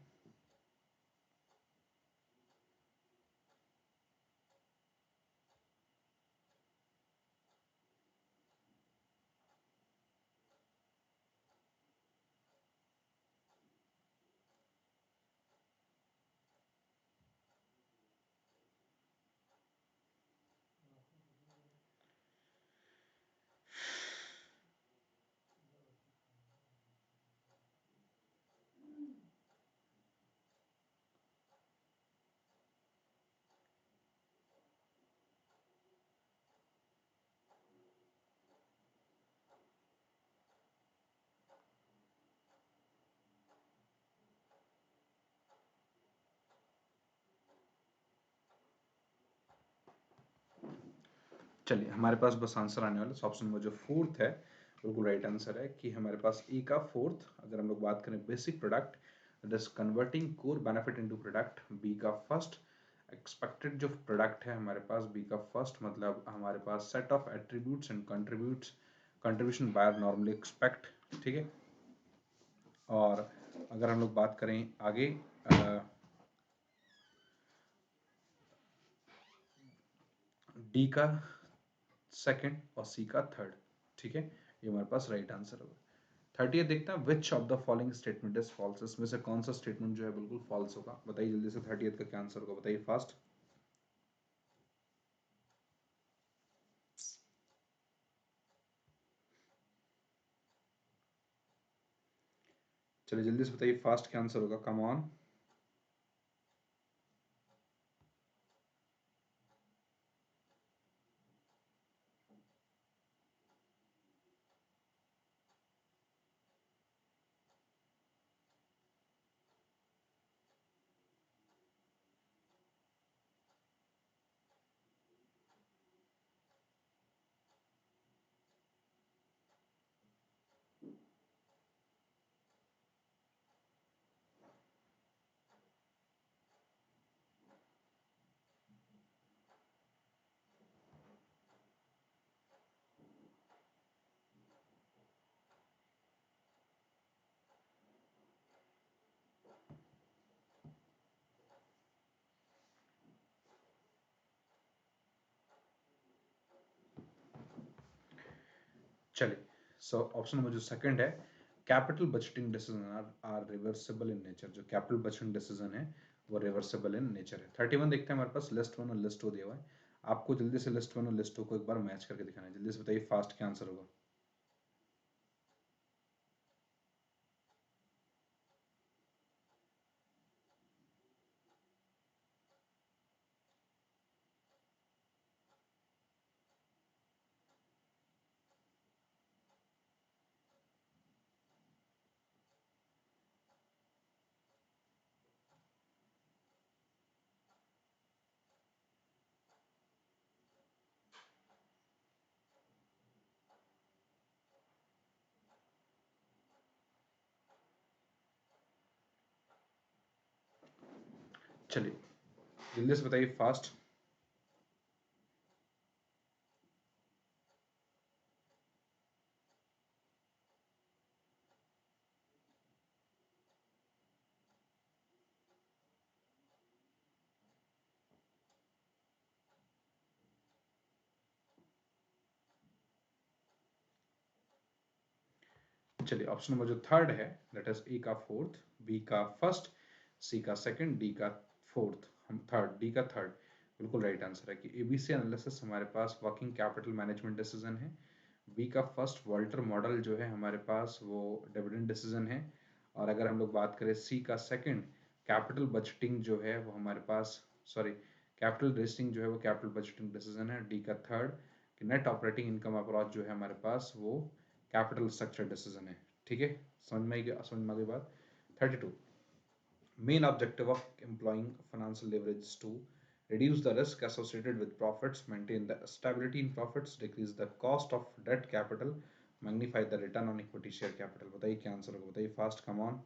चलिए हमारे पास बस आंसर आने वाला है। ऑप्शन में जो फोर्थ है बिल्कुल राइट आंसर है कि हमारे पास ई का फोर्थ, अगर हम लोग बात करें basic product that is converting core benefit into product, B का फर्स्ट एक्सपेक्टेड जो प्रोडक्ट है हमारे पास, बी का फर्स्ट मतलब हमारे पास set of attributes and contributes contribution buyer normally expect, ठीक है। और अगर हम लोग बात करें आगे डी का सेकंड और सी का थर्ड, ठीक है, ये हमारे पास राइट आंसर होगा। 30 देखते हैं which of the following statement is false, इसमें से कौन सा स्टेटमेंट जो है बिल्कुल फॉल्स होगा, बताइए जल्दी से। 30 का क्या आंसर होगा, बताइए फास्ट। चलिए जल्दी से बताइए फास्ट क्या आंसर होगा, कम ऑन। चलिए सो ऑप्शन नंबर जो सेकंड है, capital budgeting decision are reversible in nature, जो कैपिटल बजटिंग डिसीजन है वो रिवर्सिबल इन नेचर है। 31 देखते हैं हमारे पास लिस्ट वन और लिस्ट टू दिया हुआ है, आपको जल्दी से लिस्ट वन और लिस्ट टू को एक बार मैच करके दिखाना है, जल्दी से बताइए फास्ट क्या आंसर होगा। चलिए जल्दी से बताइए फास्ट। चलिए ऑप्शन नंबर जो थर्ड है दैट इज ए का फोर्थ, बी का फर्स्ट, सी का सेकंड, डी का फोर्थ, हम थर्ड, डी का थर्ड, बिल्कुल राइट आंसर है कि एबीसी एनालिसिस हमारे पास वर्किंग कैपिटल मैनेजमेंट डिसीजन है, बी का फर्स्ट वॉल्टर मॉडल जो है हमारे पास वो डिविडेंड डिसीजन है, और अगर हम लोग बात करें सी का सेकंड कैपिटल बजटिंग जो है वो हमारे पास, सॉरी कैपिटल रेस्टिंग जो है वो कैपिटल बजटिंग डिसीजन है, डी का थर्ड कि नेट ऑपरेटिंग इनकम अप्रोच जो है हमारे पास वो कैपिटल स्ट्रक्चर डिसीजन है, ठीक है। समझ में आ गई बात। 32 main objective of employing financial leverage is to reduce the risk associated with profits, maintain the stability in profits, decrease the cost of debt capital, magnify the return on equity share capital, बताइए क्या answer होगा, बताइए fast, come on.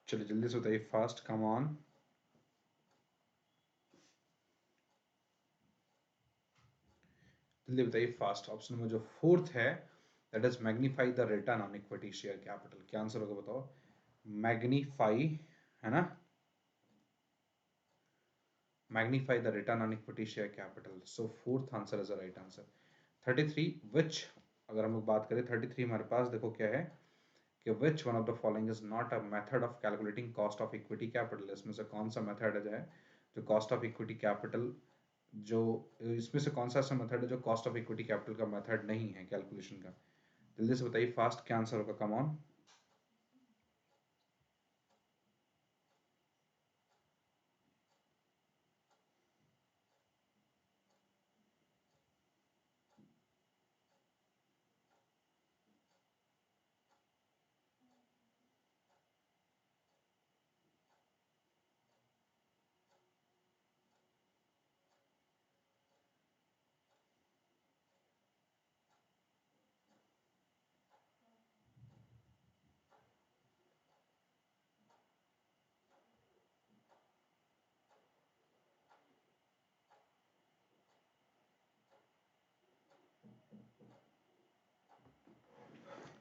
चलिए जल्दी से बताइए fast, come on. जल्दी बताइए फास्ट। ऑप्शन में जो फोर्थ है that is magnify the return on equity share capital, क्या आंसर होगा बताओ, मैग्नीफाई है ना, magnify the return on equity share capital, so fourth answer is the right answer। 33 which अगर हम लोग बात करें 33 हमारे पास देखो क्या है कि विच one of the following is not a method of calculating cost of equity capital, इसमें से कौन सा मेथड है जो कॉस्ट ऑफ इक्विटी कैपिटल, जो इसमें से कौन सा ऐसा मेथड है जो कॉस्ट ऑफ इक्विटी कैपिटल का मेथड नहीं है कैलकुलेशन का? जल्दी से बताइए फास्ट, क्या आंसर होगा, कम ऑन।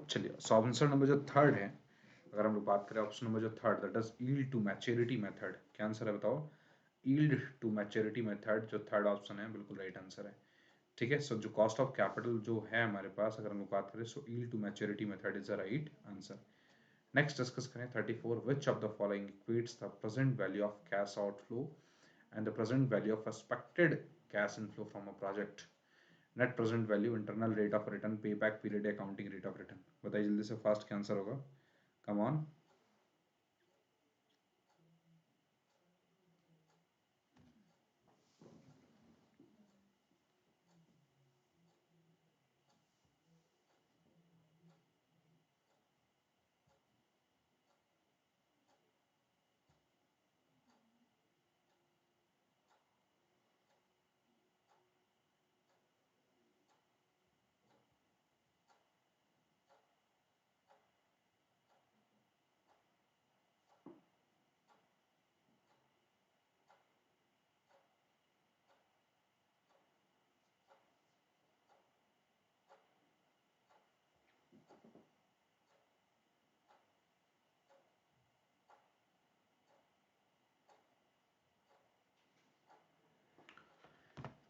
चलिए, सो ऑप्शन नंबर जो थर्ड है, अगर हम लोग बात करें ऑप्शन नंबर जो third, that is yield to maturity method, क्या आंसर है बताओ? यील्ड टू मैच्योरिटी मेथड जो थर्ड ऑप्शन है बिल्कुल राइट आंसर है। ठीक है, सो जो कॉस्ट ऑफ कैपिटल जो है हमारे पास, अगर हम लोग बात करें, so yield to maturity method is the right answer. Next discuss करें 34, which of the following equates the present value of cash outflow and the present value of expected cash inflow from a project? Net present value, internal rate of return, payback period, accounting rate of return. बताइए जल्दी से fast, क्या answer होगा, come on.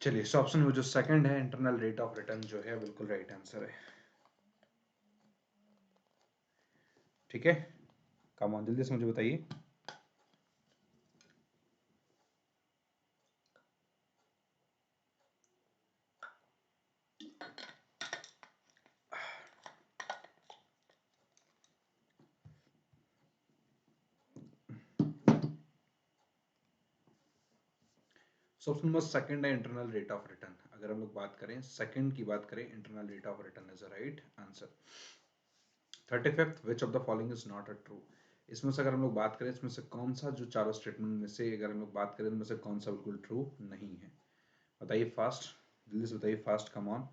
चलिए, इस option में जो second है इंटरनल रेट ऑफ रिटर्न जो है बिल्कुल राइट आंसर है। ठीक है, कम ऑन जल्दी से मुझे बताइए। सो ऑप्शन नंबर सेकंड है इंटरनल रेट ऑफ रिटर्न। अगर हम लोग बात करें सेकंड की बात करें, internal rate of return is the right answer. 35th, which of the following is not a true? इसमें से अगर हम लोग बात करें, इसमें से कौन सा जो चारों स्टेटमेंट में से अगर हम लोग बात करें, इनमें से कौन सा बिल्कुल ट्रू नहीं है? बताइए फास्ट, जल्दी से बताइए फास्ट, कम ऑन।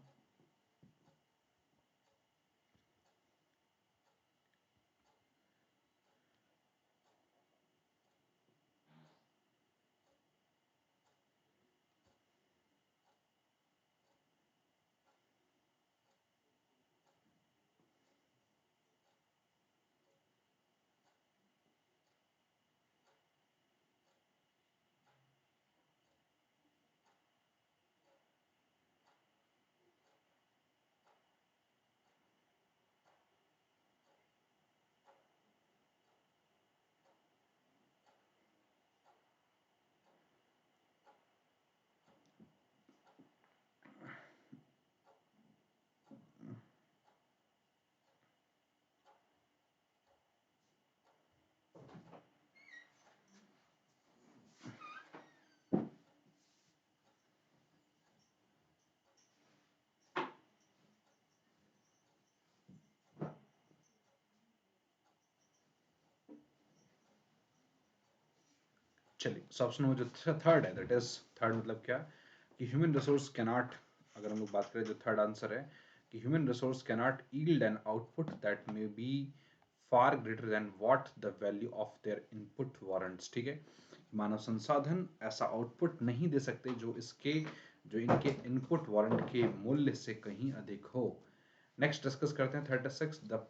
चलिए, सो ऑप्शन नंबर जो थर्ड है, दैट इज थर्ड मतलब क्या कि ह्यूमन रिसोर्स कैनॉट, अगर हम लोग बात करें जो थर्ड आंसर है कि human resource cannot yield an output that may be far greater than what the value of their input warrants. ठीक है, मानव संसाधन ऐसा आउटपुट नहीं दे सकते जो इसके, जो इनके इनपुट वारंट के मूल्य से कहीं अधिक हो। नेक्स्ट डिस्कस करते हैं 36, the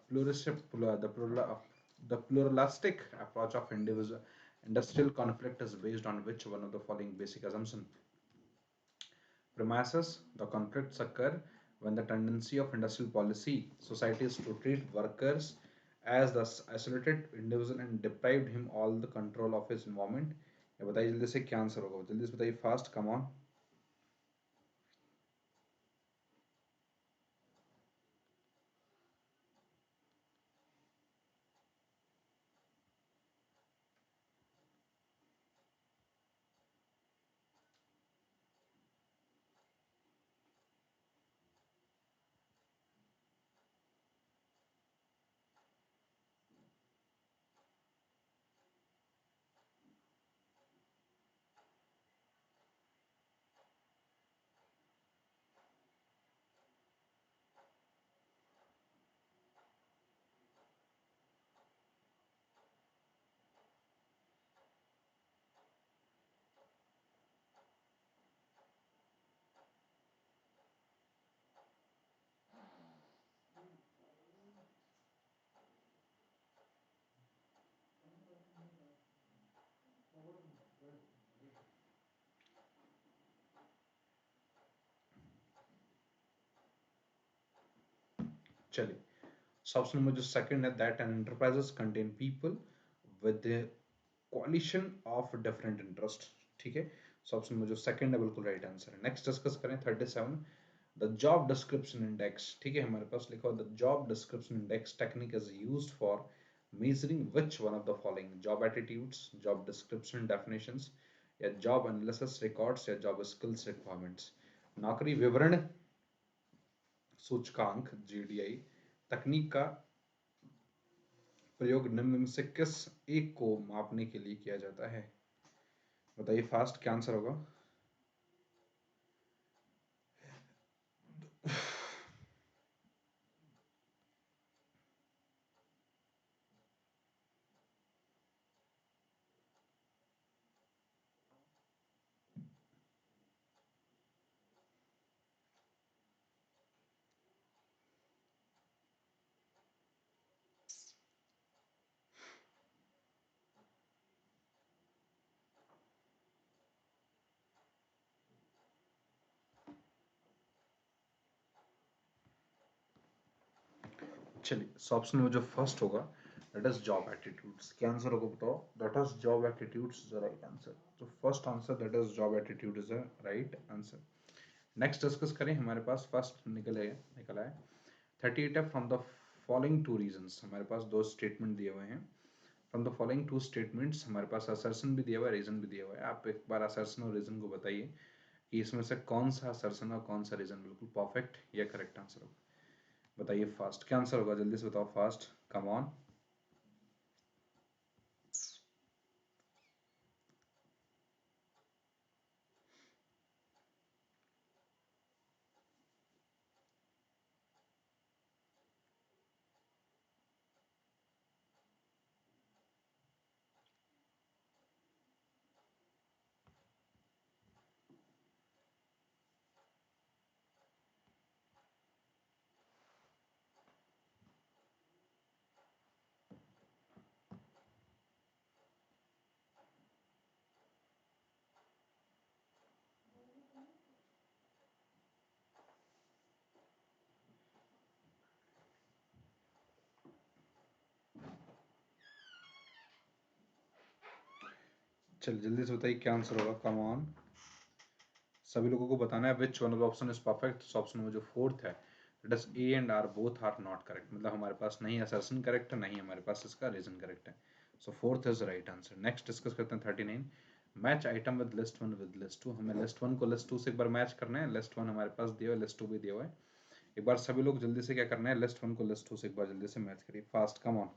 pluralistic approach of individual industrial conflict is based on which one of the following basic assumption? Premises: the conflicts occur when the tendency of industrial policy society is to treat workers as the isolated individual and deprived him all the control of his environment. ये बताइए जल्दी से क्या answer होगा, जल्दी से बताइए, fast, come on. चलिए, so ऑप्शन नंबर जो सेकंड है, that an enterprises contain people with coalition of different interest. ठीक है, सो ऑप्शन नंबर जो सेकंड है बिल्कुल राइट आंसर है। नेक्स्ट डिस्कस करें 37, द जॉब डिस्क्रिप्शन इंडेक्स। ठीक है, हमारे पास लिखा हुआ the job description index technique is used for measuring which one of the following, job attitudes, job description definitions, या job analysis records, या job skills requirements। नौकरी विवरण सूचकांक जीडीआई तकनीक का प्रयोग निम्न में से किस एक को मापने के लिए किया जाता है? बताइए फास्ट, क्या आंसर होगा? चलिए, सो ऑप्शन में जो फर्स्ट होगा दैट इज जॉब एटीट्यूड्स। क्या आंसर होगा बताओ? That is job attitudes is the right answer. तो first answer that is job attitude is the right answer. Next discuss करें, हमारे पास फर्स्ट निकला है 38 है, from the following two reasons. हमारे पास दो स्टेटमेंट दिए हुए हैं। From the following two statements, हमारे पास असर्शन भी दिया हुआ है, रीजन भी दिया हुआ है। आप एक बार असर्शन और रीजन को बताइए कि इसमें से कौन सा असर्शन और कौन सा रीजन बिल्कुल परफेक्ट या करेक्ट आंसर होगा। बताइए फास्ट, क्या आंसर होगा? जल्दी से बताओ फास्ट, कम ऑन। चलिए जल्दी से बताइए क्या आंसर होगा, कम ऑन। सभी लोगों को बताना है which one of the option is perfect. Option में जो फोर्थ है that is A and R both are not correct, मतलब हमारे पास नहीं असर्शन करेक्ट है, नहीं हमारे पास इसका रीजन करेक्ट है। So fourth is right answer. Next discuss करते हैं 39, match item with list one with list two. हमें लिस्ट वन को लिस्ट टू से एक बार मैच करना है। लिस्ट वन हमारे पास दिया हुआ है, लिस्ट टू भी दिया हुआ है। एक बार सभी लोग जल्दी से क्या करना है, लिस्ट वन को लिस्ट टू से एक बार जल्दी से मैच करिए, फास्ट, कम ऑन।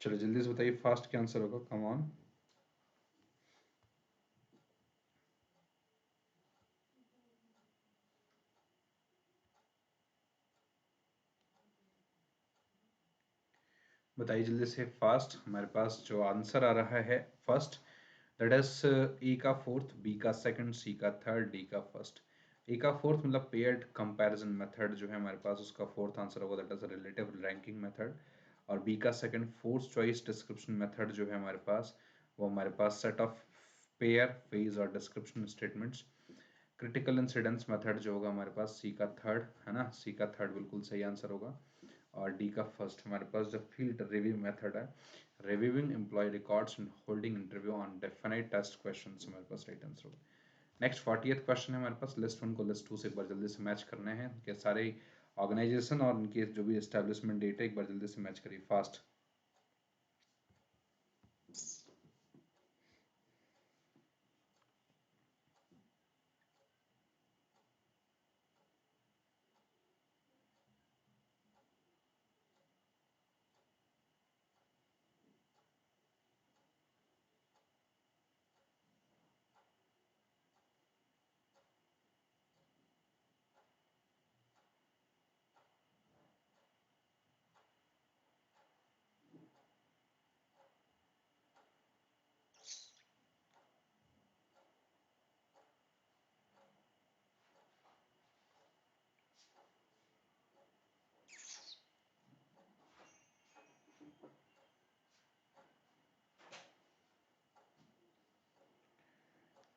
चलो जल्दी से बताइए फास्ट, क्या आंसर होगा, कम ऑन। बताइए जल्दी से फास्ट, हमारे पास जो आंसर आ रहा है फर्स्ट, दैट इज ए का फोर्थ, बी का सेकंड, सी का थर्ड, डी का फर्स्ट। ए का फोर्थ मतलब पेयर्ड कंपैरिजन मेथड जो है हमारे पास, उसका फोर्थ आंसर होगा, that is relative ranking method. और बी का second fourth choice description method जो है हमारे पास, वो हमारे पास सेट ऑफ पेयर, फेज और description statements. Critical incidence method जो होगा हमारे पास, सी का थर्ड है ना, सी का थर्ड बिल्कुल सही आंसर होगा। और डी का फर्स्ट हमारे पास जो फील्ड रिव्यू मेथड है, reviewing employee records and holding interview on definite test questions, हमारे पास राइट आंसर होगा। नेक्स्ट 40th क्वेश्चन है हमारे पास, लिस्ट वन को लिस्ट टू से एक बार जल्दी से मैच करने हैं कि सारे ऑर्गेनाइजेशन और उनके जो भी एस्टेब्लिशमेंट डेट है एक बार जल्दी से मैच करिए फास्ट।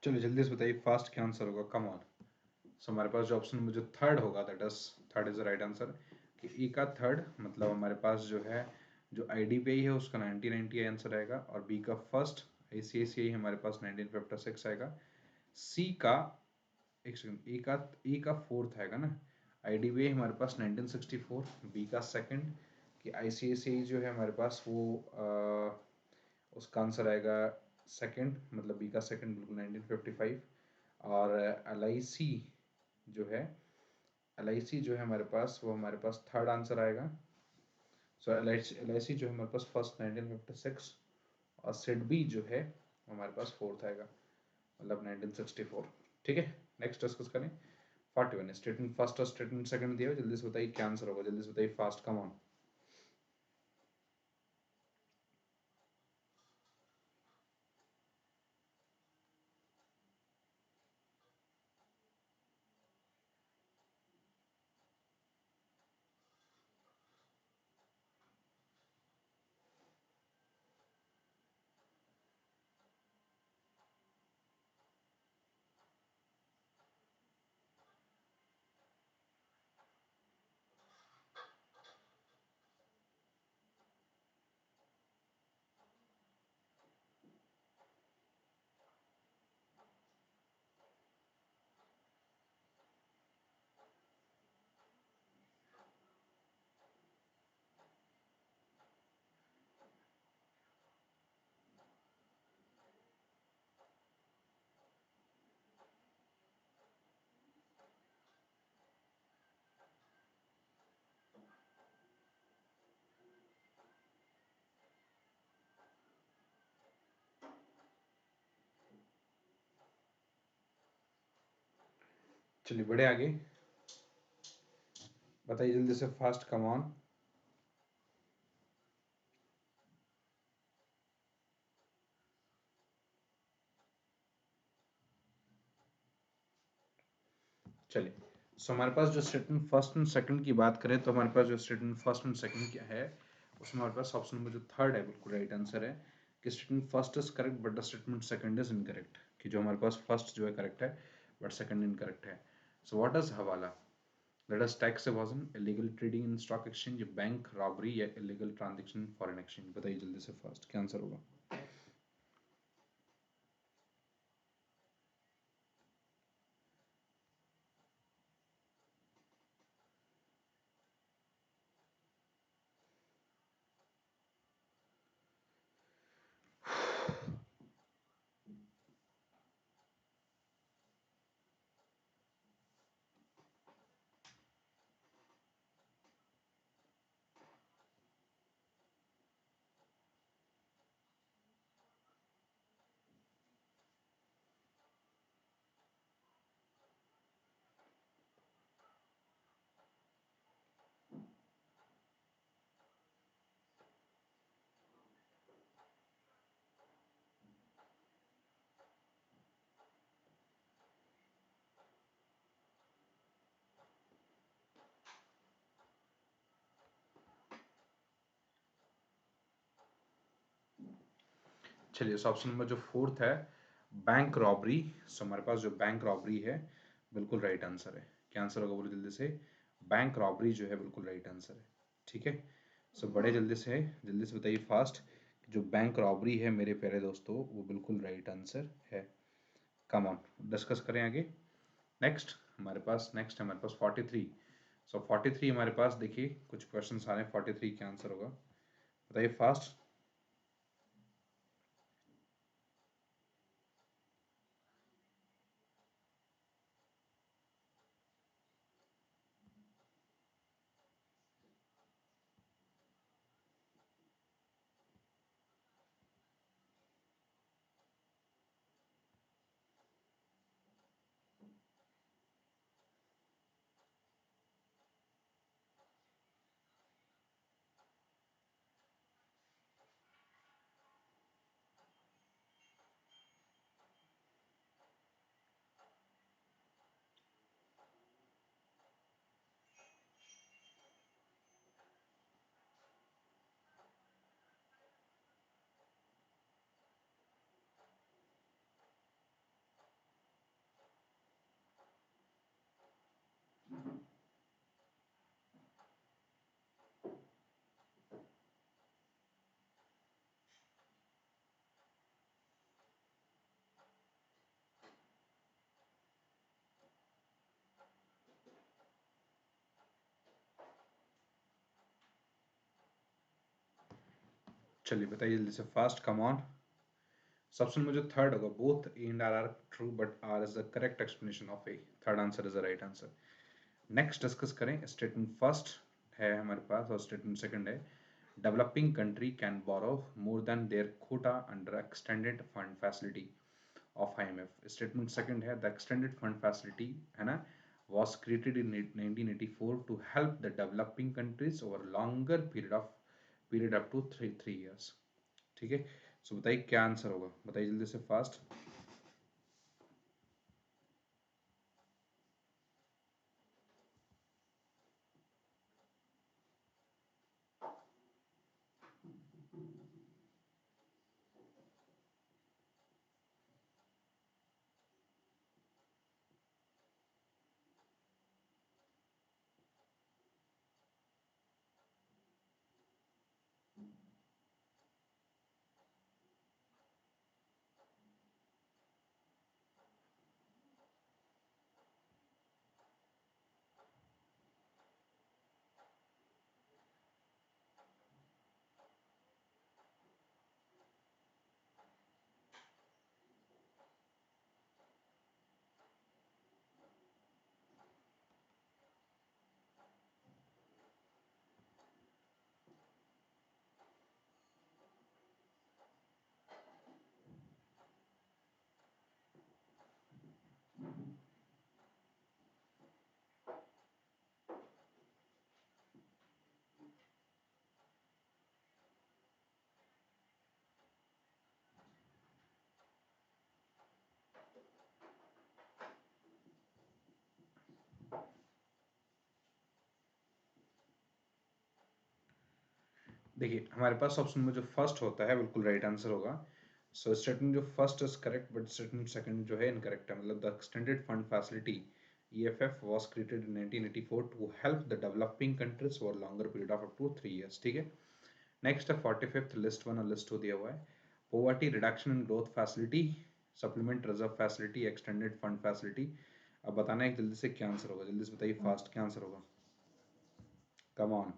चलिए जल्दी से बताइए फास्ट क्या आंसर होगा, कम ऑन। सो हमारे पास जो ऑप्शन में जो थर्ड होगा, that is third is the right answer. कि ई का थर्ड मतलब हमारे पास जो है, जो आईडीबीआई है उसका 1990 आंसर आएगा। और बी का फर्स्ट आईसीआईसीआई हमारे पास 1956 आएगा। सी का, एक सेकंड, ए का फोर्थ आएगा ना, आईडीबीआई हमारे पास 1964। बी का सेकंड कि आईसीआईसीआई जो है हमारे पास वो उसका आंसर आएगा सेकंड, मतलब बी का सेकंड बिल्कुल 1955। और एलआईसी जो है, एलआईसी जो है हमारे पास, वो हमारे पास थर्ड आंसर आएगा। सो एलआईसी जो है हमारे पास फर्स्ट 1956। और सिडबी जो है हमारे पास फोर्थ आएगा, मतलब 1964। ठीक है, नेक्स्ट डिस्कस करें। 41 स्टेटमेंट फर्स्ट और स्टेटमेंट सेकंड दिया है, जल्दी से बताइए क्या आंसर होगा, जल्दी से बताइए फास्ट, कम ऑन। चलिए बढ़े आगे, बताइए जल्दी से फास्ट, कम ऑन। चलिए, सो हमारे पास जो स्टेटमेंट फर्स्ट एंड सेकंड की बात करें, तो हमारे पास जो स्टेटमेंट फर्स्ट एंड सेकंड क्या है, उसमें हमारे पास ऑप्शन नंबर जो थर्ड है बिल्कुल राइट आंसर है। कि statement first is correct but the statement second is incorrect. कि जो हमारे पास फर्स्ट जो है करेक्ट है बट सेकंड इनकरेक्ट है। सो व्हाट इज हवाला? Let us tax evasion, illegal trading in stock exchange, bank robbery या illegal transaction फॉरेन एक्सचेंज। बताइए जल्दी से फास्ट क्या आंसर होगा। चलिए, सो ऑप्शन नंबर जो फोर्थ है, बैंक रॉबरी। सो हमारे पास जो बैंक रॉबरी है बिल्कुल राइट आंसर है। क्या आंसर होगा बोलो जल्दी से? बैंक रॉबरी जो है बिल्कुल राइट आंसर है। ठीक है, सो बड़े जल्दी से बताइए फास्ट। जो बैंक रॉबरी है मेरे प्यारे दोस्तों, वो बिल्कुल राइट आंसर है। कम ऑन, डिस्कस करें आगे। नेक्स्ट हमारे पास 43। सो 43 हमारे पास देखिए कुछ क्वेश्चन आ रहे हैं। 43 क्या आंसर होगा बताइए फास्ट। चलिए बताइए जल्दी से फास्ट, कम ऑन। सबसे में जो थर्ड होगा, both A and R true but R is the correct explanation of A. Third answer is the right answer. Next discuss करें। स्टेटमेंट फर्स्ट है हमारे पास और स्टेटमेंट सेकंड है, developing country can borrow more than their quota under extended fund facility of IMF। Statement second है, the extended fund facility है ना was created in 1984 to help the developing countries over longer period up to three years। ठीक है, सो बताइए क्या answer होगा, बताइए जल्दी से फास्ट। देखिए हमारे पास ऑप्शन में जो फर्स्ट होता है बिल्कुल राइट आंसर होगा। सो स्टेटमेंट जो first is correct but statement second जो है इनकरेक्ट है। मतलब the extended fund facility EFF was created in 1984 to help the developing countries over longer period of up to 3 years। ठीक है, next है 45th, list one और list to दिया हुआ है। Poverty reduction in growth facility, supplement reserve facility, extended fund facility. अब बताना है जल्दी से क्या आंसर होगा, जल्दी से बताइए फास्ट क्या आंसर होगा। Come on.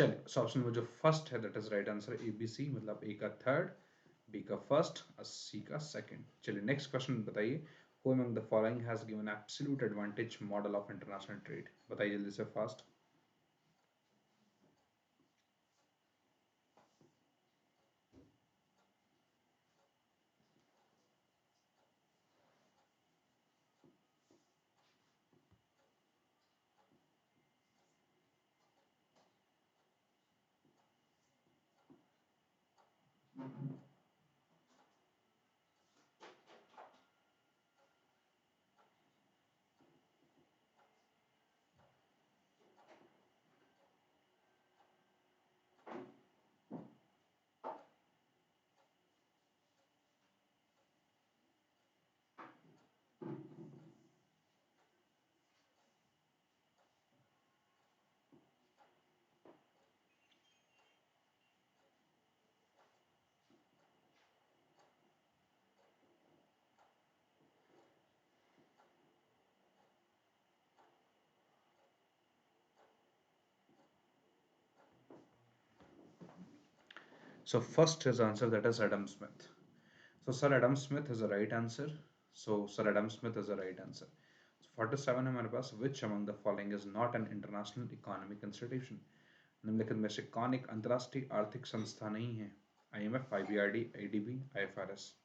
चलिए, सो ऑप्शन में जो फर्स्ट है that is right answer A B C, मतलब ए का थर्ड, बी का फर्स्ट और सी का सेकंड। चलिए नेक्स्ट क्वेश्चन बताइए, who among the following has given absolute advantage model of international trade, बताइए जल्दी से fast. So first his answer that is Adam Smith. So Sir Adam Smith is the right answer. So Sir Adam Smith is the right answer. So 47 है हमारे पास, which among the following is not an international economic institution? निम्नलिखित में से कौन एक अंतर्राष्ट्रीय आर्थिक संस्था नहीं है? IMF, IBRD, ADB, IFRS।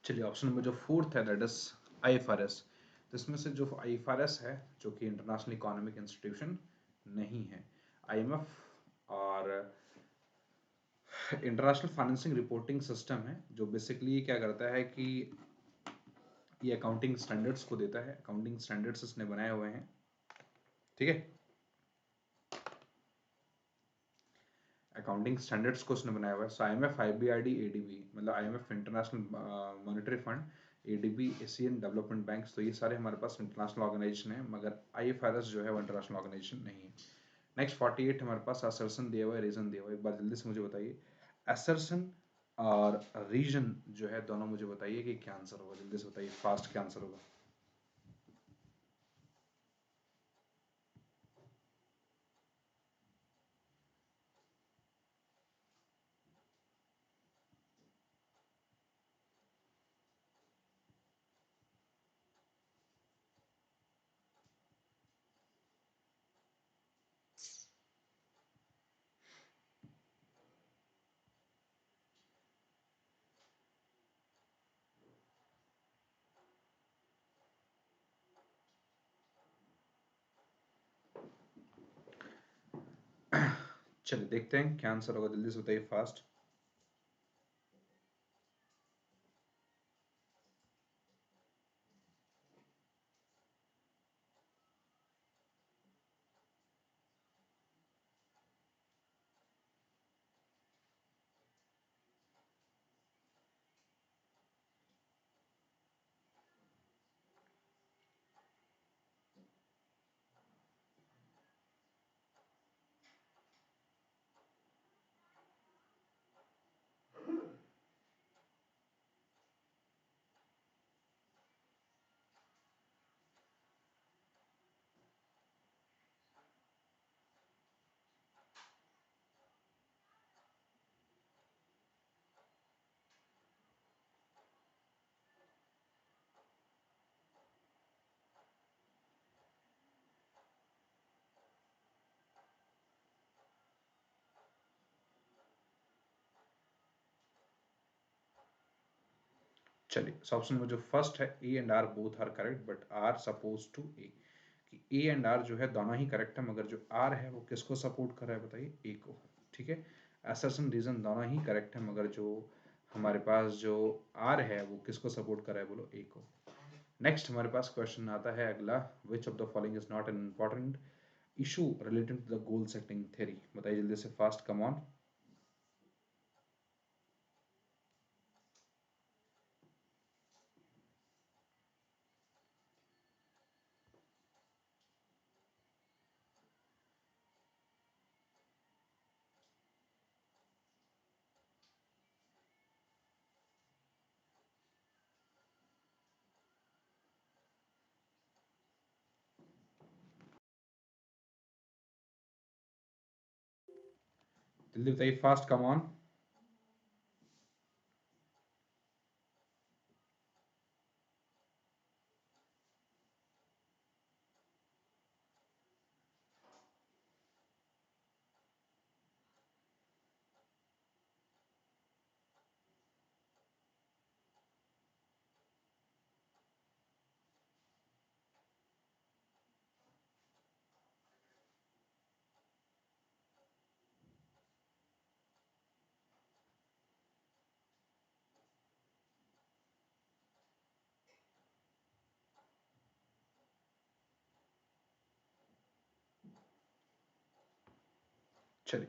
चलिए ऑप्शन नंबर जो फोर्थ है दैट इज IFRS। तो इसमें से जो IFRS है जो कि इंटरनेशनल इकोनॉमिक इंस्टीट्यूशन नहीं है, IMF और इंटरनेशनल फाइनेंसिंग रिपोर्टिंग सिस्टम है, जो बेसिकली क्या करता है कि ये अकाउंटिंग स्टैंडर्ड्स को देता है, अकाउंटिंग स्टैंडर्ड्स इसने बनाए हुए हैं, ठीक है, अकाउंटिंग स्टैंडर्ड्स को उसने बनाया हुआ है। सो IMF, IBRD, ADB, मतलब IMF international monetary fund, ADB Asian development bank, तो ये सारे हमारे पास इंटरनेशनल ऑर्गेनाइजेशन है, मगर IFRS जो है वो इंटरनेशनल ऑर्गेनाइजेशन नहीं है। नेक्स्ट 48 हमारे पास असर्सन दिया हुआ है, रीजन दिया हुआ है, एक बार जल्दी से मुझे बताइए असर्सन और रीजन जो है दोनों मुझे बताइए कि क्या आंसर होगा, जल्दी से बताइए फास्ट क्या आंसर होगा। चलिए देखते हैं क्या आंसर होगा, जल्दी से बताइए फास्ट। चलिए, सो ऑप्शन में जो फर्स्ट है A and R both are correct but R suppose to A, कि ए एंड आर जो है दोनों ही करेक्ट है, मगर जो आर है वो किसको सपोर्ट कर रहा है बताइए, ए को। ठीक है, असर्शन रीजन दोनों ही करेक्ट है, मगर जो हमारे पास जो आर है वो किसको सपोर्ट कर रहा है बोलो, ए को। नेक्स्ट हमारे पास क्वेश्चन आता है अगला, which of the following is not an important issue related to the goal setting theory, बताइए जल्दी से, फास्ट कम ऑन। जल्दी बताइए, फास्ट कम ऑन। चलिए,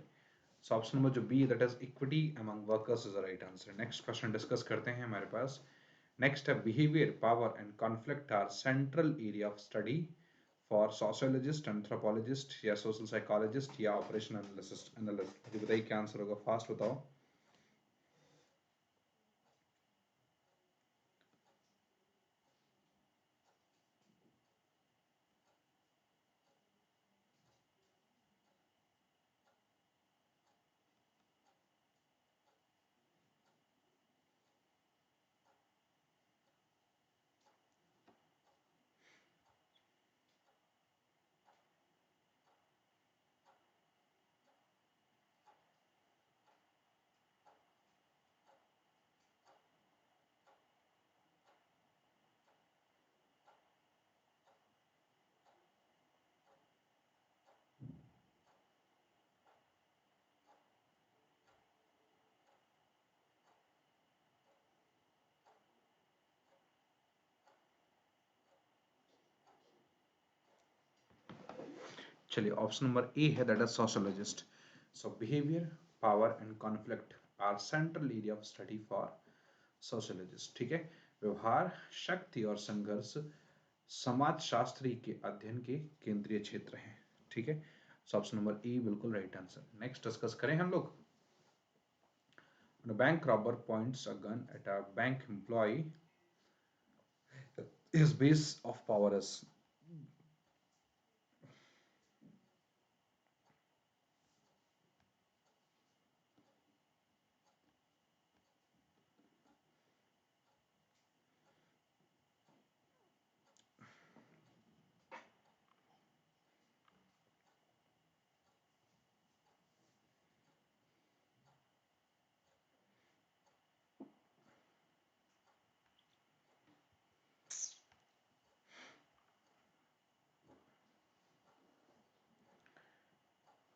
सो ऑप्शन नंबर जो B that is equity among workers is the right answer. Next question discuss करते हैं हमारे पास। नेक्स्ट है, behaviour, power and conflict are central area of study for sociologist, anthropologist या social psychologist या operation analyst analyst, मुझे बताइए क्या आंसर होगा, फास्ट बताओ। चलिए, ऑप्शन नंबर ए है that is sociologist. So behaviour, power and conflict are central area of study for sociologist. ठीक है, व्यवहार, शक्ति और संघर्ष समाजशास्त्री के अध्ययन के केंद्रीय क्षेत्र हैं। ठीक है, सो ऑप्शन नंबर ए बिल्कुल राइट आंसर। नेक्स्ट डिस्कस करें हम लोग। A bank robber points a gun at a bank employee. His base of power is,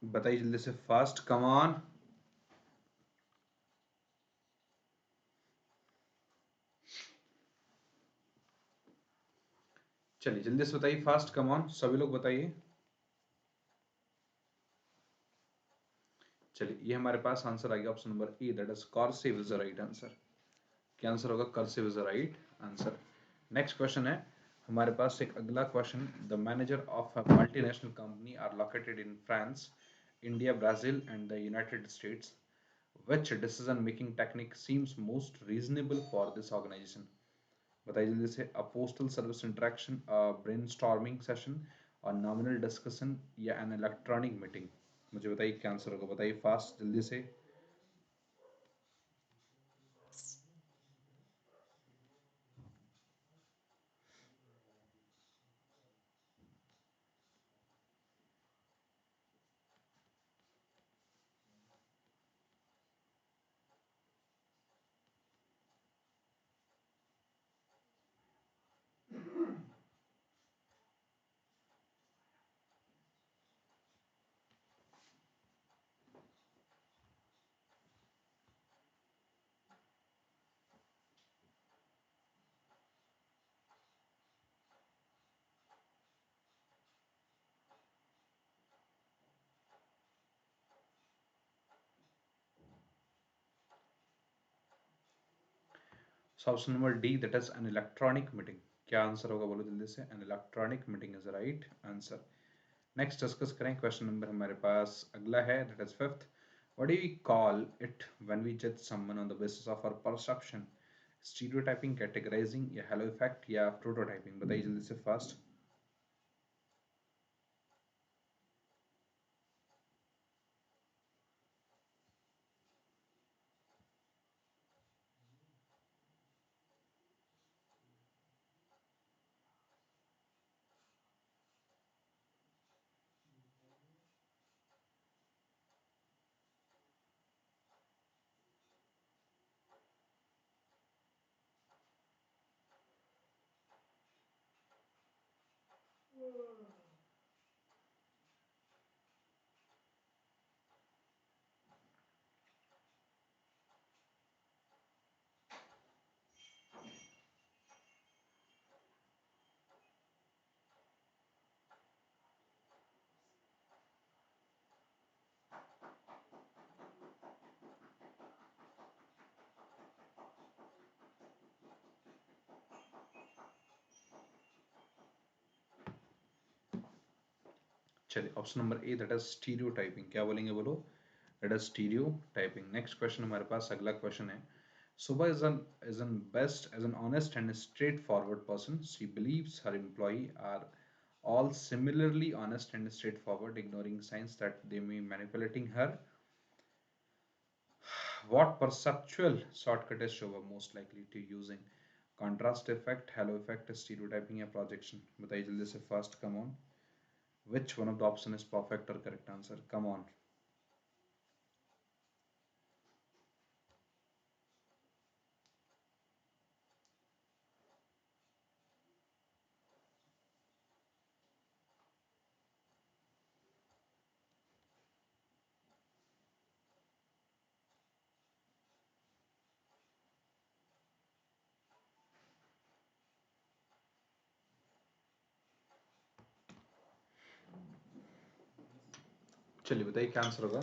बताइए जल्दी से, फास्ट कम ऑन। चलिए जल्दी से बताइए, फास्ट कम ऑन, सभी लोग बताइए। चलिए, ये हमारे पास आंसर आ गया option number A that is cursive is the right answer. क्या आंसर होगा, cursive is the right answer. Next question है हमारे पास एक अगला question. The manager of a multinational company are located in France, India, Brazil and the United States. Which decision making technique seems most reasonable for this organization? बताइए जल्दी से, a postal service interaction, a brainstorming session, और nominal discussion या an electronic meeting, मुझे बताइए क्या answer होगा, बताइए फास्ट जल्दी से। So option number D that is an electronic meeting, क्या आंसर होगा बोलो जल्दी से, an electronic meeting is right answer. Next discuss करें क्वेश्चन नंबर हमारे पास अगला है that is fifth, what do we call it when we जज someone on the basis of our perception, stereotyping, categorising या हेलो इफेक्ट या prototyping, बताइए जल्दी से फास्ट। चलिए option number A that is stereotyping, क्या बोलेंगे बोलो, that is stereotyping. Next question हमारे पास अगला क्वेश्चन है, Subha is an best as an honest and straightforward person. She believes her employee are all similarly honest and straightforward, ignoring signs that they may be manipulating her. What perceptual shortcut is Shobha most likely to using? Contrast effect, halo effect, stereotyping या projection? बताइए जल्दी से fast, come on. Which one of the option is perfect or correct answer? Come on. चलिए बताइए क्या answer होगा,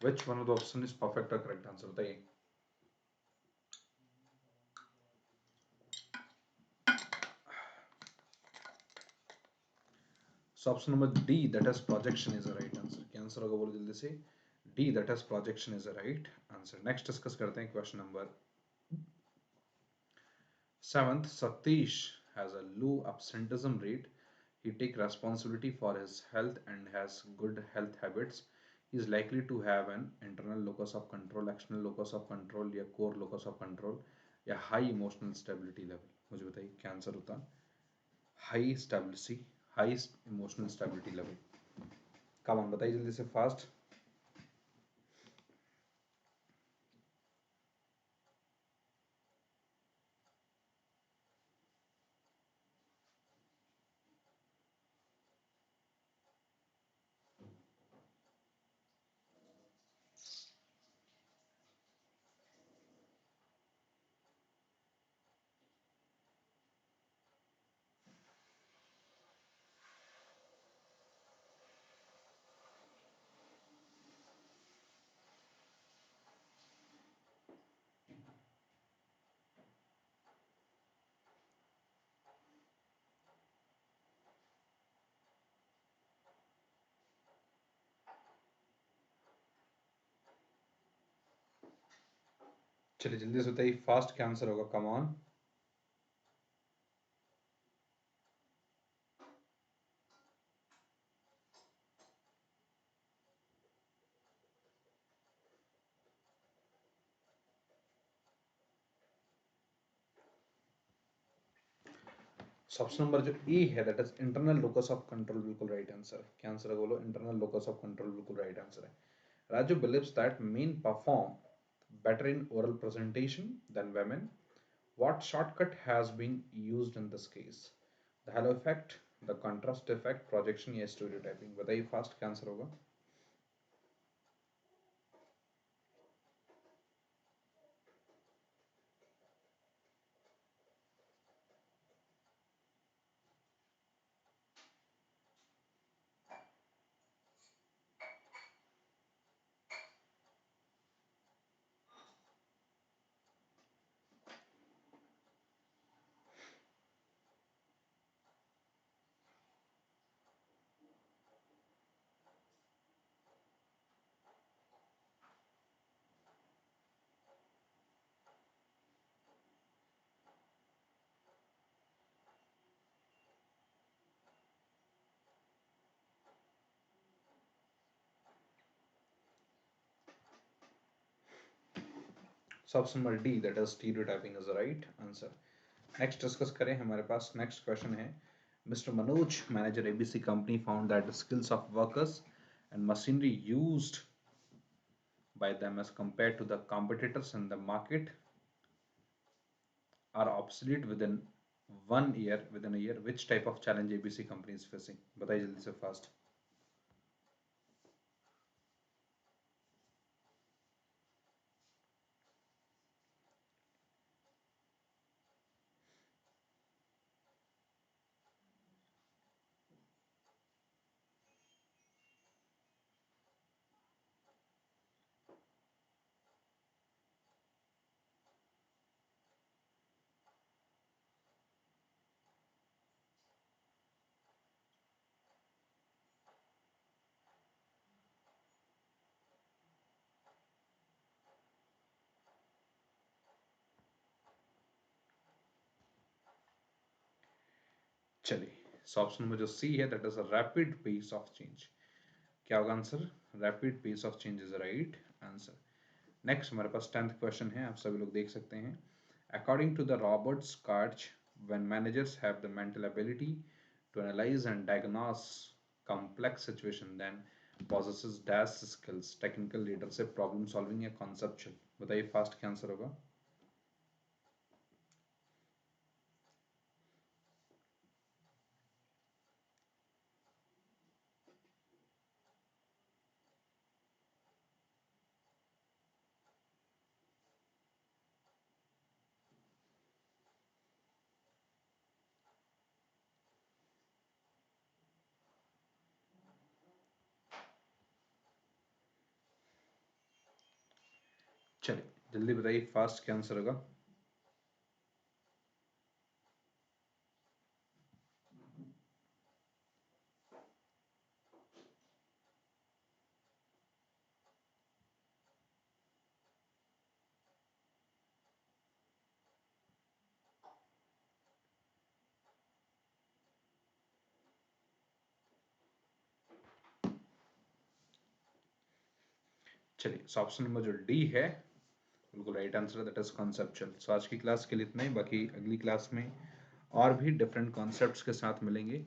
which one of the option is perfect or correct answer, बताइए। So option number D that is projection is the right answer, क्या answer होगा बोलो जल्दी से, D that is projection is the right answer। Next discuss करते हैं question number seventh, Satish has a low absenteeism rate, he take responsibility for his health and has good health habits, he is likely to have an internal locus of control, external locus of control या core locus of control या high emotional stability level, मुझे बताइए क्या answer होता, high stability, high emotional stability level, come on बताइए जल्दी से fast. चलिए जल्दी से बताइए फास्ट क्या आंसर होगा, कम ऑन। ऑप्शन नंबर जो ए है that is internal locus of control, बिल्कुल राइट आंसर, क्या आंसर है बोलो, इंटरनल लोकस ऑफ कंट्रोल, बिल्कुल राइट आंसर है। Raju believes that men perform better in oral presentation than women. What shortcut has been used in this case? The halo effect, the contrast effect, projection या stereotyping, बताइए fast क्या answer होगा। So option number D, that is stereotyping, is the right answer. Next discuss करें, हमारे पास next question है। Mr. Manoj, manager ABC company, found that the skills of workers and machinery used by them as compared to the competitors in the market are obsolete within a year. Which type of challenge ABC company is facing? बताइए जल्दी से fast. चलिए, so option में जो C है, that is a rapid pace of change. क्या होगा answer? Rapid pace of change is right answer. Next हमारे पास 10th क्वेश्चन है, आप सभी लोग देख सकते हैं। According to the Roberts Katz, when managers have the mental ability to analyse and diagnose complex situation, then possesses dash skills, technical leadership, problem solving या कॉन्सेप्चुअल। बताइए फास्ट क्या आंसर होगा? चलिए जल्दी बताइए फास्ट क्या आंसर होगा? चलिए, सो ऑप्शन नंबर जो डी है बिल्कुल right answer, that is conceptual. So आज की क्लास के लिए इतना ही, बाकी अगली क्लास में और भी डिफरेंट कॉन्सेप्ट्स के साथ मिलेंगे।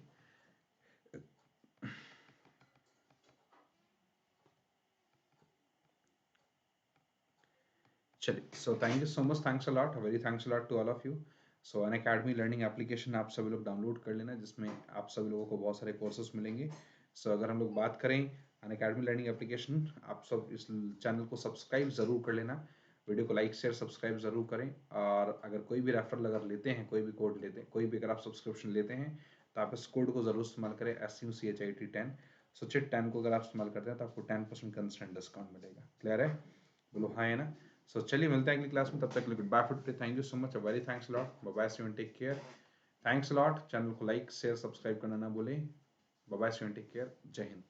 चलिए, so thank you so much, thanks a lot, very thanks a lot to all of you. So Unacademy learning application आप सभी लोग डाउनलोड कर लेना, जिसमें आप सभी लोगों को बहुत सारे कोर्सेज मिलेंगे। सो अगर हम लोग बात करें अन अकेडमी लर्निंग एप्लीकेशन, आप सब इस चैनल को सब्सक्राइब जरूर कर लेना, वीडियो को लाइक शेयर सब्सक्राइब जरूर करें। और अगर कोई भी रेफरल अगर लेते हैं, कोई भी कोड लेते हैं, कोई भी अगर आप सब्सक्रिप्शन लेते हैं, तो आप इस कोड को जरूर इस्तेमाल करें, SUCHIT10। सो चिट 10 को अगर आप इस्तेमाल करते हैं तो आपको 10% कंस्टेंट डिस्काउंट मिलेगा। क्लियर है? बोलो हाँ है ना? सो चलिए मिलते हैं अगली क्लास में, तब तक के लिए good bye for today. Thank you so much, very thanks lot, bye bye, C you and take care. Thanks lot, channel को लाइक शेयर सब्सक्राइब करना ना भूलें। बाय bye, C you and take केयर, जय हिंद।